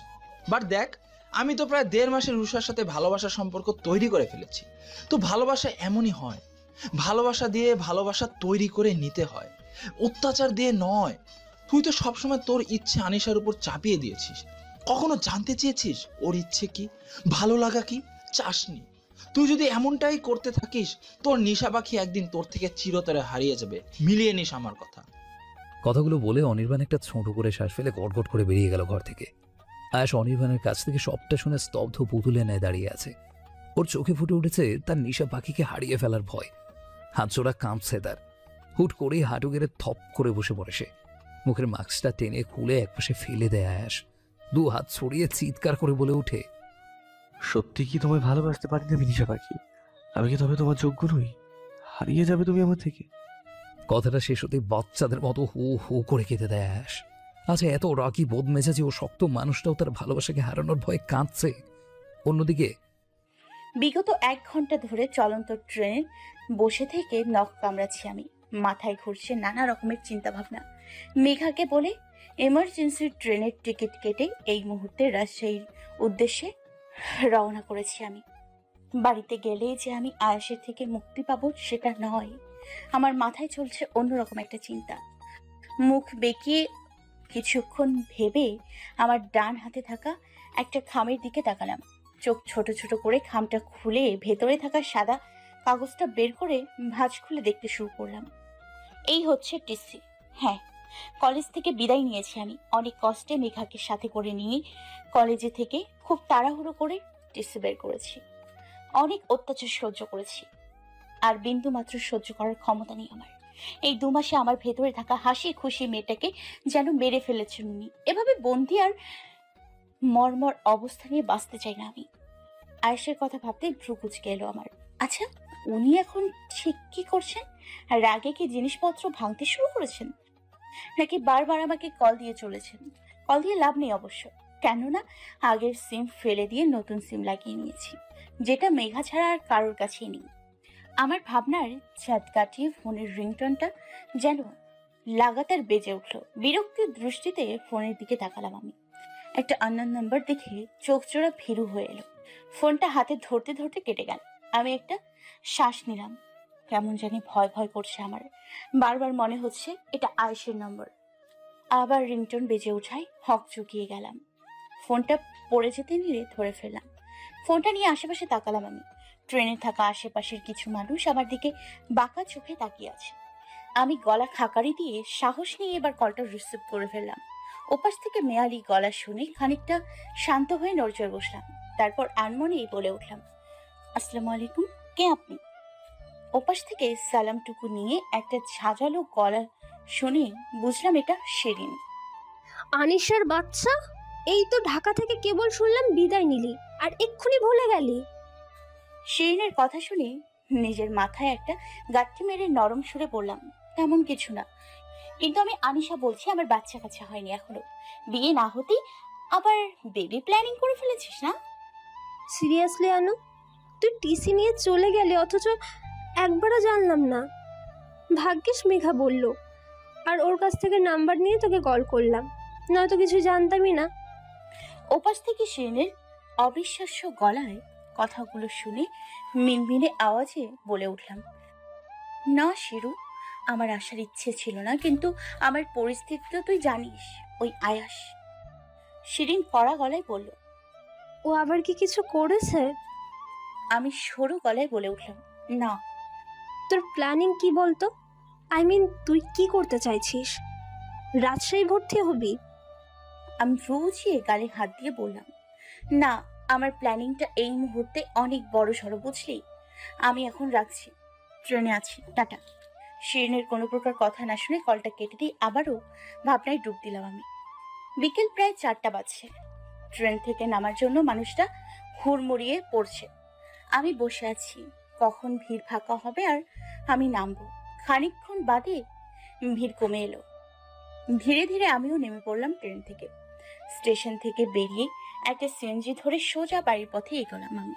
বাট দেখ, আমি তো প্রায় 1.5 মাসে রুষার সাথে ভালোবাসার সম্পর্ক তৈরি করে ফেলেছি। তো ভালোবাসা এমনই হয়, ভালোবাসা দিয়ে ভালোবাসা তৈরি করে নিতে হয়, অত্যাচার দিয়ে নয়। তুই তো সবসময় তোর ইচ্ছে আনিশার উপর চাপিয়ে দিয়েছিস। কখনো জানতে চেয়েছিস ওর ইচ্ছে কি, ভালো লাগা কি? চাসনি। তুই যদি এমনটাই করতে থাকিস, তোর নিশা পাখি একদিন তোর থেকে চিরতরে হারিয়ে যাবে। মিলিয়ে নিস আমার কথা। কথাগুলো বলে অনির্বাণ একটা ছোট করে শ্বাস ফেলে গটগট করে বেরিয়ে গেল ঘর থেকে। আয়াস অনির্বাণের কাছ থেকে সবটা শুনে স্তব্ধ পুতুলে নেয় দাঁড়িয়ে আছে। ওর চোখে ফুটে উঠেছে তার নিশা পাখিকে হারিয়ে ফেলার ভয়। হাত জোড়া কাঁপছে তার। হুট করেই হাঁটু গেড়ে থপ করে বসে পড়ে সে। মুখের মাস্কটা টেনে খুলে একপাশে ফেলে দেয় আয়াস। 2 হাত ছড়িয়ে চিৎকার করে বলে ওঠে, সত্যি কি তোমায় ভালোবাসতে পারি না বিনিশা পাখি? আমি কি তবে তোমার যোগ্য নই? হারিয়ে যাবে তুমি আমার থেকে। কথাটা শেষ হতে বাচ্চাদের মতো হু হু করে কেঁদে দেয় আয়াস। আচ্ছা, এত রাগি বদমেজাজি ও শক্ত মানুষটাও তার ভালোবাসাকে হারানোর ভয়ে কাঁদছে। অন্যদিকে বিগত 1 ঘন্টা ধরে চলন্ত ট্রেনে বসে থেকে নখ কামড়াচ্ছি আমি। মাথায় ঘুরছে নানা রকমের চিন্তা ভাবনা। মেঘাকে বলে এমার্জেন্সি ট্রেনের টিকিট কেটে এই মুহূর্তে রাজশাহীর উদ্দেশ্যে রওনা করেছি আমি। বাড়িতে গেলেই যে আমি আয়াসের থেকে মুক্তি পাবো সেটা নয়, আমার মাথায় চলছে অন্যরকম একটা চিন্তা। মুখ বেঁকিয়ে কিছুক্ষণ ভেবে আমার ডান হাতে থাকা একটা খামের দিকে তাকালাম। চোখ ছোট ছোট করে খামটা খুলে ভেতরে থাকা সাদা কাগজটা বের করে ভাঁজ খুলে দেখতে শুরু করলাম। এই হচ্ছে টিসি। হ্যাঁ, কলেজ থেকে বিদায় নিয়েছি আমি। অনেক কষ্টে মেঘাকে সাথে করে নিয়ে কলেজে থেকে খুব তাড়াহুড়ো করে টিসি বের করেছি। অনেক অত্যাচার সহ্য করেছি, আর বিন্দু মাত্র সহ্য করার ক্ষমতা নেই আমার। এই 2 মাসে আমার ভেতরে থাকা হাসি খুশি মেয়েটাকে যেন মেরে ফেলেছেন উনি। এভাবে বন্দি আর মর্মর অবস্থা নিয়ে বাঁচতে চাই না আমি। আয়েশের কথা ভাবতে ভ্রু কুঁচকে এলো আমার। আচ্ছা, উনি এখন ঠিক কি করছেন? রাগে কি জিনিসপত্র ভাঙতে শুরু করেছেন, নাকি বারবার আমাকে কল দিয়ে চলেছেন? কল দিয়ে লাভ নেই অবশ্য, কেননা আগের সিম ফেলে দিয়ে নতুন সিম লাগিয়ে নিয়েছি, যেটা মেঘা ছাড়া আর কারোর কাছেই নেই। আমার ভাবনার ছাদ কাটিয়ে ফোনের রিংটনটা যেন লাগাতার বেজে উঠল। বিরক্তির দৃষ্টিতে ফোনের দিকে তাকালাম আমি। একটা আননোন নাম্বার দেখে চোখ জোড়া ভীরু হয়ে এলো। ফোনটা হাতে ধরতে ধরতে কেটে গেল। আমি একটা শ্বাস নিলাম। কেমন জানি ভয় ভয় করছে আমার। বারবার মনে হচ্ছে এটা আয়েশের নম্বর। আবার রিংটোন বেজে ওঠায় হক চুকিয়ে গেলাম। ফোনটা পড়ে যেতে নিলে ধরে ফেললাম। ফোনটা নিয়ে আশেপাশে তাকালাম আমি। ট্রেনে থাকা আশেপাশের কিছু মানুষ আমার দিকে বাঁকা চোখে তাকিয়ে আছে। আমি গলা খাকারি দিয়ে সাহস নিয়ে এবার কলটা রিসিভ করে ফেললাম। ওপাশ থেকে মেয়ালি গলা শুনে খানিকটা শান্ত হয়ে নড়চড়ে বসলাম। তারপর আনমনেই বলে উঠলাম, আসসালামু আলাইকুম, কে আপনি? ওপাশ থেকে সালামটুকু নিয়ে একটা ঝাঁঝালো গলা শুনে বুঝলাম এটা শিরিন। আনিশার বাচ্চা, এই তো ঢাকা থেকে কেবল শুনলাম বিদায় নিলি, আর এক্ষুনি ভুলে গেলি। শিরিনের কথা শুনে নিজের মাথায় একটা গাঁটটি মেরে নরম সুরে বললাম, তেমন কিছু না, কিন্তু আমি আনিশা বলছি, আমার বাচ্চা কাচ্চা হয়নি এখনো। বিয়ে না হতেই আবার বেবি প্ল্যানিং করে ফেলেছিস না? সিরিয়াসলি আনু, তুই টিসি নিয়ে চলে গেলে অথচ একবারও জানলাম না। ভাগ্যিস মেঘা বলল, আর ওর কাছ থেকে নাম্বার নিয়ে তোকে কল করলাম, নয়তো কিছু জানতামই না। ওপাশ থেকে শিরিনের অবিশ্বাস্য গলায় কথাগুলো শুনে মিনমিনে আওয়াজে বলে উঠলাম, না শিরু, আমার আসার ইচ্ছে ছিল না, কিন্তু আমার পরিস্থিতি তো তুই জানিস। ওই আয়াস। শিরিন কড়া গলায় বলল, ও আবার কি কিছু করেছে? আমি সরু গলায় বলে উঠলাম, না। তোর প্ল্যানিং কি বলতো? আই মিন, তুই কি করতে চাইছিস? রাজশাহী ভর্তি হবি? আমি রুচিয়ে গালে হাত দিয়ে বললাম, না, আমার প্ল্যানিংটা এই মুহূর্তে অনেক বড় সড়ো, বুঝলি? আমি এখন রাখছি, ট্রেনে আছি, টাটা। শিরিনের কোনো প্রকার কথা না শুনে কলটা কেটে দিয়ে আবারও ভাবনায় ডুব দিলাম আমি। বিকেল প্রায় 4টা বাজছে। ট্রেন থেকে নামার জন্য মানুষটা হুড়মুড়িয়ে পড়ছে। আমি বসে আছি, কখন ভিড় ফাঁকা হবে আর আমি নামবো। খানিকক্ষণ বাদে ভিড় কমে এলো। ধীরে ধীরে আমিও নেমে পড়লাম ট্রেন থেকে। স্টেশন থেকে বেরিয়ে একটা সিএনজি ধরে সোজা বাড়ির পথে এগোলাম আমি।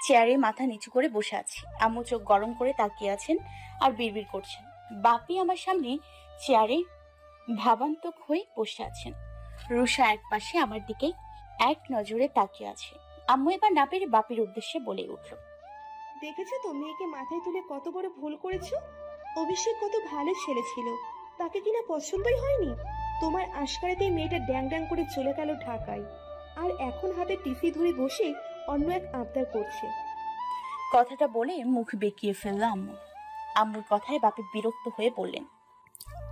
চেয়ারে মাথা নিচু করে বসে আছি। আম্মু চোখ গরম করে তাকিয়ে আছেন আর বিড়বিড় করছেন। বাপি আমার সামনে চেয়ারে ভাবান্তক হয়ে বসে আছেন। রুষা এক পাশে আমার দিকে এক নজরে তাকিয়ে আছে। আম্মু এবার না পেরে বাপির উদ্দেশ্যে বলে উঠল, দেখেছো তো মেয়েকে মাথায় তুলে কত বড় ভুল করেছো? অভিষেক কত ভালো ছেলে ছিল, তাকে কিনা পছন্দই হয়নি। তোমার আশকারাতেই মেয়েটা ড্যাং ড্যাং করে চলে গেল ঢাকায়, আর এখন হাতে টিসি ধরে বসে অন্য এক আবদার করছে। কথাটা বলে মুখ বেঁকিয়ে ফেলল আম্মু। আম্মুর কথায় বাপি বিরক্ত হয়ে বললেন,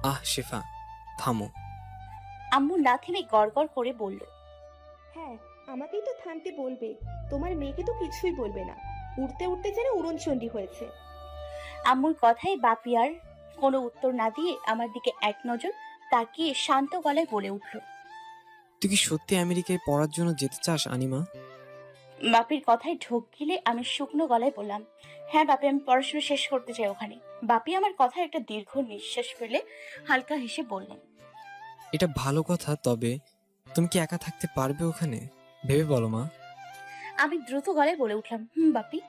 আহ শিফা, থামো। আম্মু না থেমে গড়গড় করে বলল, হ্যাঁ, আমাকেই তো থামতে বলবে, তোমার মেয়েকে তো কিছুই বলবে না। উঠতে উঠতে যেন উড়নচণ্ডী হয়েছে। আম্মুর কথায় বাপি আর কোনো উত্তর না দিয়ে আমার দিকে এক নজর তাকিয়ে শান্ত গলায় বলে উঠল, তুই কি সত্যি আমেরিকায় পড়ার জন্য যেতে চাস আনিমা? বাপির কথায় ঢোক গিলে আমি শুকনো গলায় বললাম, হ্যাঁ বাপি, আমি পড়াশোনা শেষ করতে চাই ওখানে। বাপি আমার কথায় একটা দীর্ঘ নিঃশ্বাস ফেলে হালকা হেসে বললেন, এটা ভালো কথা, তবে তুমি কি একা থাকতে পারবে ওখানে? ভেবে বলো মা। আমি দ্রুত গলায় বলে উঠলাম, বাপি,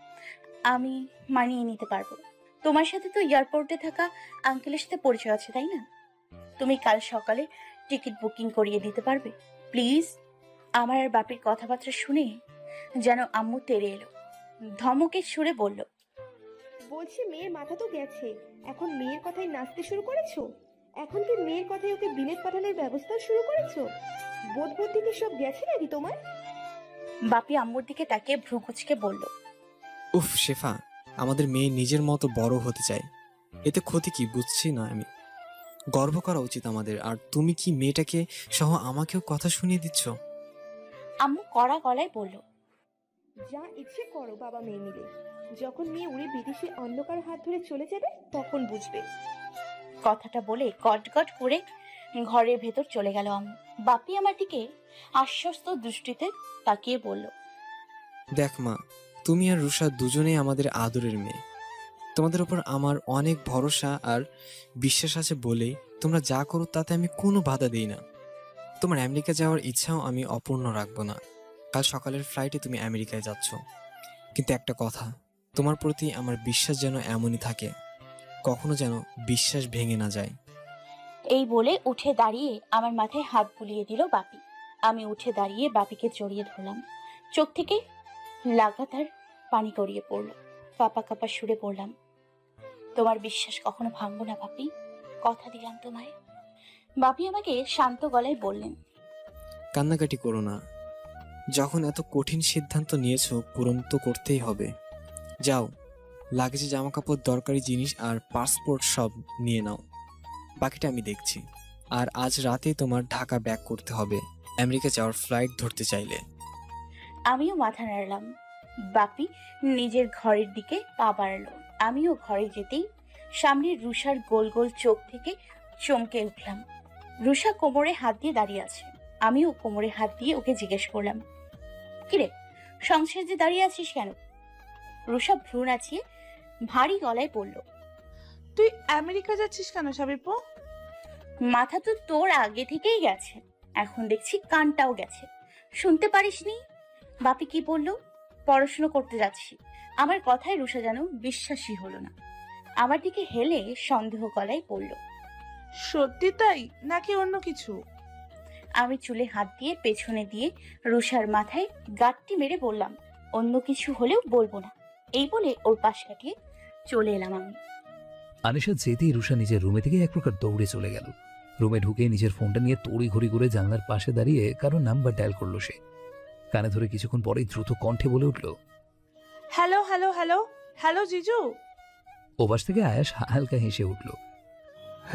আমি মানিয়ে নিতে পারবো। তোমার সাথে তো এয়ারপোর্টে থাকা আঙ্কেলের সাথে পরিচয় আছে, তাই না? তুমি কাল সকালে টিকিট বুকিং করিয়ে দিতে পারবে প্লিজ? আমার আর বাপির কথাবার্তা শুনে যেন আম্মু তেড়ে এলো, ধমকের সুরে বলল, বলছি মেয়ের মাথা তো গেছে, এখন মেয়ের কথায় নাচতে শুরু করেছো? এখন কি মেয়ের কথায় ওকে বিলেত পাঠানোর ব্যবস্থা শুরু করেছো? বোধ বুদ্ধি কি সব গেছে নাকি তোমার? বাপি আম্মুর দিকে তাকিয়ে ভ্রু কুচকে বলল, উফ শেফা, আমাদের মেয়ে নিজের মতো বড় হতে চায়, এতে ক্ষতি কি বুঝছি না আমি। গর্ব করা উচিত আমাদের। আর তুমি কি মেয়েটাকে সহ আমাকেও কথা শুনিয়ে দিচ্ছ? আম্মু কড়া গলায় বলল, যা ইচ্ছে করো বাবা মেয়ে মিলে, যখন মেয়ে উড়ে বিদেশে অন্য কারো হাত ধরে চলে যাবে তখন বুঝবে। কথাটা বলে গটগট করে ঘরের ভেতর চলে গেল আম্মু। বাপি আমার দিকে আশ্বস্ত দৃষ্টিতে তাকিয়ে বলল, দেখ মা, তুমি আর রুষা দুজনেই আমাদের আদরের মেয়ে। তোমাদের উপর আমার অনেক ভরসা আর বিশ্বাস আছে বলেই তোমরা যা করো তাতে আমি কোনো বাধা দিই না। তোমার আমেরিকা যাওয়ার ইচ্ছাও আমি অপূর্ণ রাখবো না। কাল সকালের ফ্লাইটে তুমি আমেরিকায় যাচ্ছ, কিন্তু একটা কথা, তোমার প্রতি আমার বিশ্বাস যেন এমনই থাকে, কখনো যেন বিশ্বাস ভেঙে না যায়। এই বলে উঠে দাঁড়িয়ে আমার মাথায় হাত বুলিয়ে দিল বাপি। আমি উঠে দাঁড়িয়ে বাপিকে জড়িয়ে ধরলাম। চোখ থেকে লাগাতার পানি গড়িয়ে পড়ল। কাপা কাপা সুরে পড়লাম, তোমার বিশ্বাস কখনো ভাঙবো না বাপি, কথা দিলাম তোমায়। বাপি আমাকে শান্ত গলায় বললেন, কান্নাকাটি করো না, যখন এত কঠিন সিদ্ধান্ত নিয়েছো পূরণ তো করতেই হবে। যাও, লাগেজে জামা কাপড়, দরকারি জিনিস আর পাসপোর্ট সব নিয়ে নাও, বাকিটা আমি দেখছি। আর আজ রাতে তোমার ঢাকা ব্যাক করতে হবে আমেরিকা যাওয়ার ফ্লাইট ধরতে চাইলে। আমিও মাথা নাড়লাম। বাপি নিজের ঘরের দিকে পা বাড়ালো। আমিও ঘরে যেতেই সামনে রুষার গোল গোল চোখ থেকে চমকে উঠলাম। রুষা কোমরে হাত দিয়ে দাঁড়িয়ে আছে। আমিও কোমরে হাত দিয়ে ওকে জিজ্ঞেস করলাম, কিরে সংসার যে দাঁড়িয়ে আছিস কেন? রুষা ভ্রু নাচিয়ে ভারী গলায় বলল, তুই আমেরিকা যাচ্ছিস কেন সাবিপু? মাথা তো তোর আগে থেকেই গেছে, এখন দেখছি কানটাও গেছে, শুনতে পারিসনি? বাপি কি বললো? পড়াশোনা করতে যাচ্ছি। আমার কথায় রুষা যেন বিশ্বাসই হলো না। আমার দিকে হেলে সন্দেহ গলায় বলল, সত্যি তাই নাকি অন্য কিছু? আমি চুলে হাত দিয়ে পেছনে দিয়ে রুষার মাথায় গাঁটটি মেরে বললাম, অন্য কিছু হলেও বলবো না। এই বলে ওর পাশ কাটিয়ে চলে এলাম আমি। আনিশা যেতেই রুষা নিজের রুমে থেকে এক প্রকার দৌড়ে চলে গেল। রুমে ঢুকে নিজের ফোনটা নিয়ে তড়ি ঘড়ি করে জানলার পাশে দাঁড়িয়ে কারো নাম্বার ডায়াল করলো সে। কানে ধরে কিছুক্ষণ পরেই দ্রুত কণ্ঠে বলে উঠল, হ্যালো হ্যালো হ্যালো হ্যালো জিজু। ওপাশ থেকে আয়াস হালকা হেসে উঠল।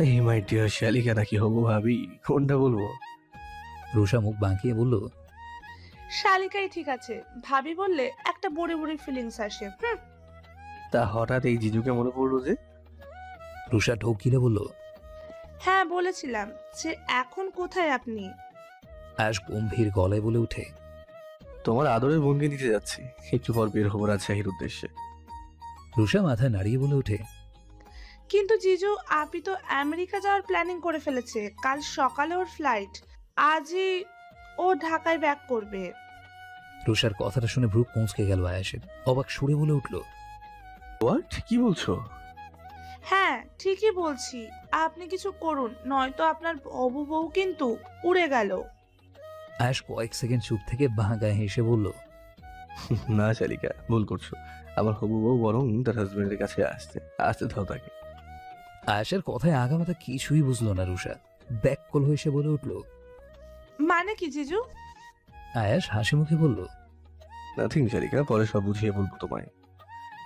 এই মাই ডিয়ার শালিকা নাকি হবু ভাবি, কোনটা বলবো? রুষা মুখ বাঁকিয়ে বলল, শালিকাই ঠিক আছে, ভাবি বললে একটা বুড়ি বুড়ি ফিলিংস আসে। তা হঠাৎ এই জিজুকে মনে পড়লো যে? রুষা ঢোক গিলে বলল, হ্যাঁ বলেছিলাম যে এখন কোথায় আপনি? আয়াস গম্ভীর গলায় বলে উঠে, তোমার আদরের বোনকে নিতে যাচ্ছি, একটু পর বের হবো রাজশাহীর উদ্দেশ্যে। রুষা মাথা নাড়িয়ে বলে উঠে, কিন্তু জিজু আপনি তো আমেরিকা যাওয়ার প্ল্যানিং করে ফেলেছে, কাল সকালে ওর ফ্লাইট, আজই ও ঢাকায় ব্যাক করবে। রুষার কথাটা শুনে ভ্রু কুঁচকে গেল আয়াসের। অবাক সুরে বলে উঠল, হোয়াট, কি বলছো? হ্যাঁ ঠিকই বলছি, আপনি কিছু করুন, নয়তো আপনার হবু বউ কিন্তু উড়ে গেল। আয়াস কয়েক সেকেন্ড চুপ থেকে বাঁ গায়ে হেসে বলল, না শালিকা, ভুল করছো। আমার হবু বউ বরং তার হাজবেন্ডের কাছে আসতে দাও তাকে। আয়াসের কথায় আগামাতা কিছুই বুঝলো না রুষা। ব্যাককল হয়ে সে বলে উঠল, মানে কি জিজু? আয়াস হাসি মুখে বলল, নাথিং শালিকা, পরে সব বুঝিয়ে বলবো তোমায়,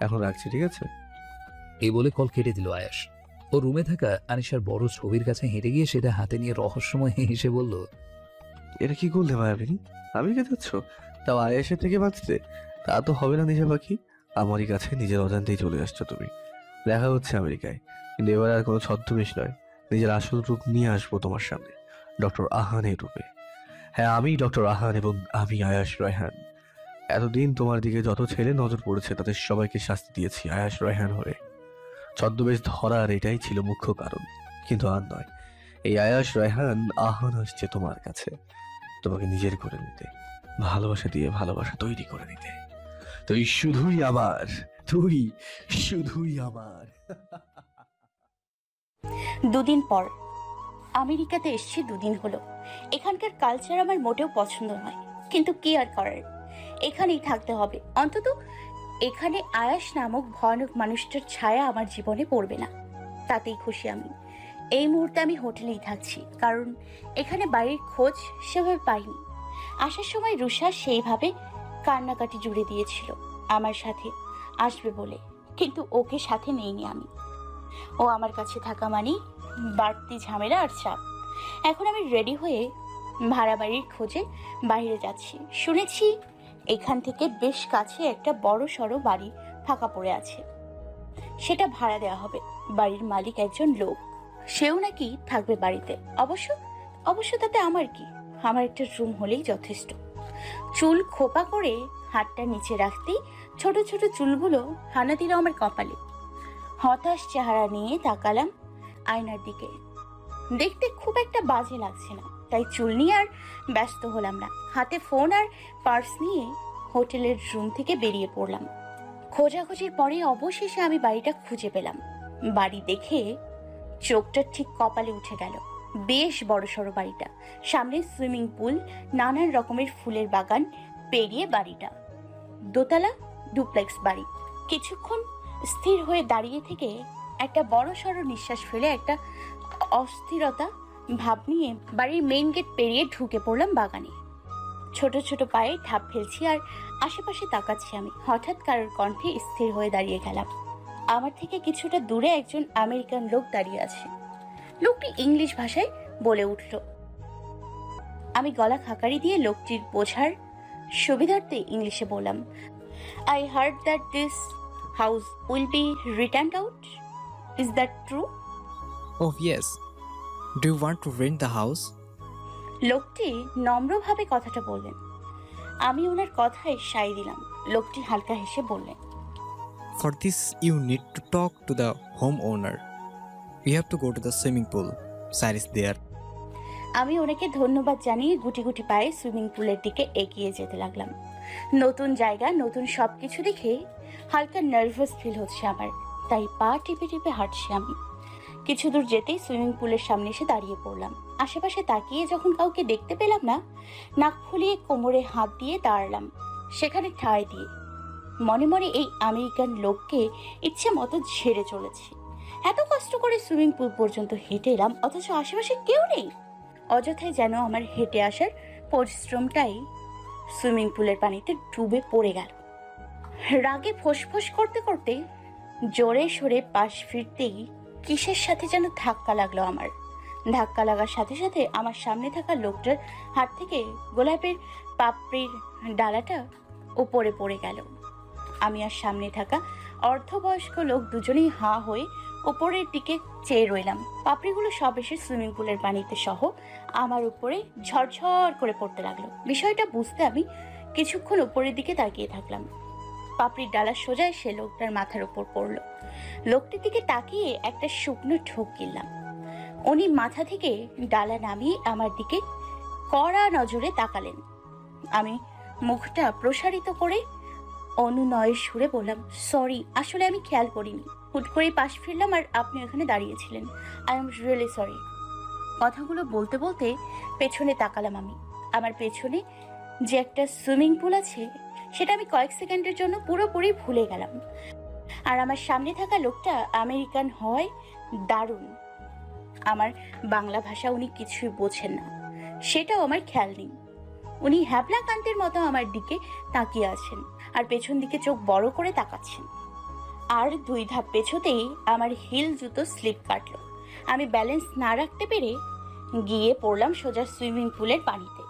এখন রাখছি, ঠিক আছে? এই বলে কল কেটে দিল আয়াস। ও রুমে থাকা আনিশার বড় ছবির কাছে হেঁটে গিয়ে সেটা হাতে নিয়ে রহস্যময় হেসে বলল, এটা কি করলে মায়াবিনী? আমেরিকা যাচ্ছ, তাও আয়েশের থেকে বাঁচতে? তা তো হবে না নিশা পাখি, আমারই কাছে নিজের অজান্তেই চলে আসছো তুমি। দেখা হচ্ছে আমেরিকায়, কিন্তু এবার আর কোনো ছদ্মবেশ নয়, নিজের আসল রূপ নিয়ে আসবো তোমার সামনে, ডক্টর আহানের রূপে। হ্যাঁ, আমি ডক্টর আহান এবং আমি আয়াশ রায়হান। এতদিন তোমার দিকে যত ছেলে নজর পড়েছে তাদের সবাইকে শাস্তি দিয়েছি আয়াশ রায়হান হয়ে। ছদ্মবেশ ধরার এটাই ছিল মুখ্য কারণ, কিন্তু আর নয়। এই আয়াশ রায়হান আহান আসছে তোমার কাছে, তোমাকে নিজের করে নিতে, ভালোবাসা দিয়ে ভালোবাসা তৈরি করে নিতে। তুই শুধুই আমার, তুই শুধুই আমার। দুদিন পর আমেরিকাতে এসেছি, 2 দিন হলো। এখানকার কালচার আমার মোটেও পছন্দ নয়, কিন্তু কি আর করার, এখানেই থাকতে হবে। অন্তত এখানে আয়াস নামক ভয়ানক মানুষটার ছায়া আমার জীবনে পড়বে না, তাতেই খুশি আমি। এই মুহূর্তে আমি হোটেলেই থাকছি, কারণ এখানে বাড়ির খোঁজ সেভাবে পাইনি। আসার সময় রুষা সেইভাবে কান্নাকাটি জুড়ে দিয়েছিল আমার সাথে আসবে বলে, কিন্তু ওকে সাথে নেইনি আমি। ও আমার কাছে থাকা মানেই বাড়তি ঝামেলা আর চাপ। এখন আমি রেডি হয়ে ভাড়া বাড়ির খোঁজে বাইরে যাচ্ছি। শুনেছি এখান থেকে বেশ কাছে একটা বড় সড়ো বাড়ি ফাঁকা পড়ে আছে, সেটা ভাড়া দেওয়া হবে। বাড়ির মালিক একজন লোক, সেও নাকি থাকবে বাড়িতে। অবশ্য তাতে আমার কি, আমার একটা রুম হলেই যথেষ্ট। চুল খোপা করে হাতটা নিচে রাখতেই ছোট ছোট চুলগুলো হানা দিল আমার কপালে। হতাশ চেহারা নিয়ে তাকালাম আয়নার দিকে। দেখতে খুব একটা বাজে লাগছে না, তাই চুল নিয়ে আর ব্যস্ত হলাম না। হাতে ফোন আর পার্স নিয়ে হোটেলের রুম থেকে বেরিয়ে পড়লাম। খোঁজাখুঁজির পরে অবশেষে আমি বাড়িটা খুঁজে পেলাম। বাড়ি দেখে চোখটা ঠিক কপালে উঠে গেল। বেশ বড়সড় বাড়িটা, সামনে সুইমিং পুল, নানান রকমের ফুলের বাগান পেরিয়ে বাড়িটা। দোতলা ডুপ্লেক্স বাড়ি। কিছুক্ষণ স্থির হয়ে দাঁড়িয়ে থেকে একটা বড়সড় নিঃশ্বাস ফেলে একটা অস্থিরতা ভাব নিয়ে বাড়ির মেইন গেট পেরিয়ে ঢুকে পড়লাম বাগানে। ছোট ছোট পায়ে ঢাপ ফেলছি আর আশেপাশে তাকাচ্ছি আমি। হঠাৎ কারোর কণ্ঠে স্থির হয়ে দাঁড়িয়ে গেলাম। আমার থেকে কিছুটা দূরে একজন আমেরিকান লোক দাঁড়িয়ে আছে। লোকটি ইংলিশ ভাষায় বলে উঠল। আমি গলা খাকারি দিয়ে লোকটির বোঝার সুবিধার্থে ইংলিশে বললাম, I heard that this house will be rented out. Is that true? Oh yes. Do you want to rent the house? লোকটি নম্রভাবে কথাটা বললেন। আমি ওনার কথায় সায় দিলাম। লোকটি হালকা হেসে বললেন, For this you need to talk to the homeowner. You have to go to the swimming pool. Sir is there. আমি ওনাকে ধন্যবাদ জানিয়ে গুটি গুটি পায়ে সুইমিং পুলের দিকে এগিয়ে যেতে লাগলাম। নতুন জায়গা, নতুন সবকিছু দেখে হালকা নার্ভাস ফিল হচ্ছে আমার, তাই পা টিপে টিপে হাঁটছি আমি। কিছু দূর যেতেই সুইমিং পুলের সামনে এসে দাঁড়িয়ে পড়লাম। আশেপাশে তাকিয়ে যখন কাউকে দেখতে পেলাম না, নাক ফুলিয়ে কোমরে হাত দিয়ে দাঁড়ালাম সেখানে ঠাঁই দিয়ে। মনে মনে এই আমেরিকান লোককে ইচ্ছে মতো ঝেড়ে চলেছি। এত কষ্ট করে সুইমিং পুল পর্যন্ত হেঁটে এলাম, অথচ আশেপাশে কেউ নেই। অযথায় যেন আমার হেঁটে আসার পরিশ্রমটাই সুইমিং পুলের পানিতে ডুবে পড়ে গেল। রাগে ফোঁসফোঁস করতে করতে জোরে সরে পাশ ফিরতেই কিসের সাথে যেন ধাক্কা লাগলো আমার। ধাক্কা লাগার সাথে সাথে আমার সামনে থাকা লোকটার হাত থেকে গোলাপের পাপড়ির ডালাটা উপরে পড়ে গেল। আমি আর সামনে থাকা অর্ধবয়স্ক লোক দুজনেই হাঁ হয়ে উপরের দিকে চেয়ে রইলাম। পাপড়িগুলো সব এসে সুইমিং পুলের পানিতে সহ আমার উপরে ঝরঝর করে পড়তে লাগলো। বিষয়টা বুঝতে আমি কিছুক্ষণ উপরের দিকে তাকিয়ে থাকলাম। পাপড়ির ডালা সোজা এসে লোকটার মাথার উপর পড়লো। লোকটির দিকে তাকিয়ে একটা শুকনো ঢোক গিললাম। উনি মাথা থেকে ডালা নামিয়ে আমার দিকে কড়া নজরে তাকালেন। আমি মুখটা প্রসারিত করে অনুনয়ের সুরে বললাম, সরি, আসলে আমি খেয়াল করিনি। হুট করে পাশ ফিরলাম আর আপনি ওখানে দাঁড়িয়েছিলেন। I am really sorry. কথাগুলো বলতে বলতে পেছনে তাকালাম আমি। আমার পেছনে যে একটা সুইমিং পুল আছে সেটা আমি কয়েক সেকেন্ডের জন্য পুরোপুরি ভুলে গেলাম। আর আমার সামনে থাকা লোকটা আমেরিকান হয় দারুণ। আমার বাংলা ভাষা উনি কিছুই বোঝেন না, সেটাও আমার খেয়াল নেই। উনি হ্যাবলা কান্তের মতো আমার দিকে তাকিয়ে আছেন আর পেছন দিকে চোখ বড় করে তাকাচ্ছেন। আর 2 ধাপ পেছোতেই আমার হিল জুতো স্লিপ কাটলো। আমি ব্যালেন্স না রাখতে পেরে গিয়ে পড়লাম সোজা সুইমিং পুলের পানিতে।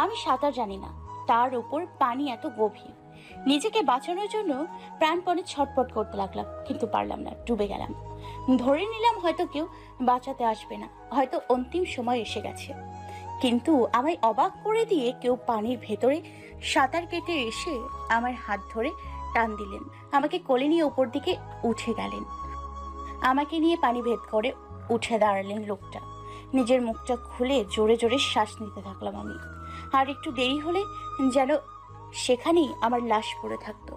আমি সাঁতার জানি না, তার উপর পানি এত গভীর। নিজেকে বাঁচানোর জন্য প্রাণপণে ছটপট করতে লাগলাম, কিন্তু পারলাম না, ডুবে গেলাম। ধরে নিলাম হয়তো কেউ বাঁচাতে আসবে না, হয়তো অন্তিম সময় এসে গেছে। কিন্তু আমায় অবাক করে দিয়ে কেউ পানির ভেতরে সাঁতার কেটে এসে আমার হাত ধরে টান দিলেন, আমাকে কোলে নিয়ে উপর দিকে উঠে গেলেন। আমাকে নিয়ে পানি ভেদ করে উঠে দাঁড়ালেন লোকটা। নিজের মুখটা খুলে জোরে জোরে শ্বাস নিতে থাকলাম আমি। আর একটু দেরি হলে যেন সেখানেই আমার লাশ পড়ে থাকতো।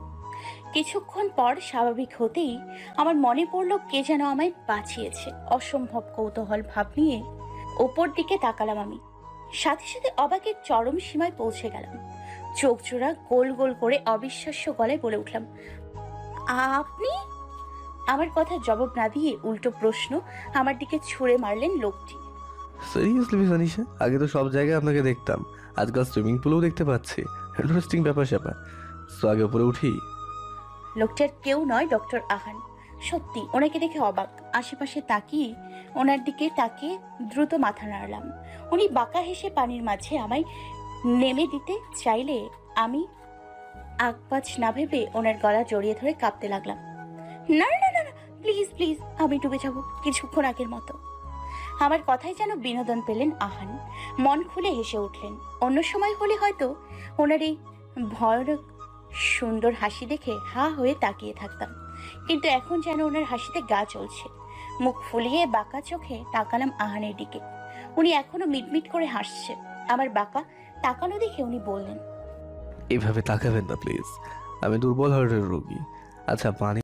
কিছুক্ষণ পর স্বাভাবিক হতেই আমার মনে পড়লো কে যেন আমায় বাঁচিয়েছে। অসম্ভব কৌতূহল ভাব নিয়ে ওপর দিকে তাকালাম আমি। সাথে সাথে অবাকের চরম সীমায় পৌঁছে গেলাম। চোখ জোড়া গোল গোল করে অবিশ্বাস্য গলায় বলে উঠলাম, আপনি? আমার কথা জবাব না দিয়ে উল্টো প্রশ্ন আমার দিকে ছুঁড়ে মারলেন লোকটি। সিরিয়াসলি মিস আনিশা, আগে তো সব জায়গায় আপনাকে দেখতাম, আজকাল সুইমিং পুলেও দেখতে পাচ্ছি। ইন্টারেস্টিং ব্যাপার স্যাপার। তো আগে উপরে উঠি। লোকটার কেউ নয়, ডক্টর আহান। সত্যি ওনাকে দেখে অবাক। আশেপাশে তাকিয়ে ওনার দিকে তাকিয়ে দ্রুত মাথা নাড়লাম। উনি বাঁকা হেসে পানির মাঝে আমায় নেমে দিতে চাইলে আমি আগপাছ না ভেবে ওনার গলা জড়িয়ে ধরে কাঁপতে লাগলাম। না না না না, প্লিজ প্লিজ, আমি ডুবে যাব কিছুক্ষণ আগের মতো। আমার কথাই যেন বিনোদন পেলেন আহান। মন খুলে হেসে উঠলেন। অন্য সময় হলে হয়তো ওনার এই ভয়ানক সুন্দর হাসি দেখে হা হয়ে তাকিয়ে থাকতাম, কিন্তু এখন যেন ওনার হাসিতে গা চলছে। মুখ ফুলিয়ে বাঁকা চোখে তাকালাম আহানের দিকে। উনি এখনো মিটমিট করে হাসছে। আমার বাঁকা তাকানো দেখে উনি বললেন, এভাবে তাকাবেন না প্লিজ, আমি দুর্বল হার্টের রোগী। আচ্ছা, পানি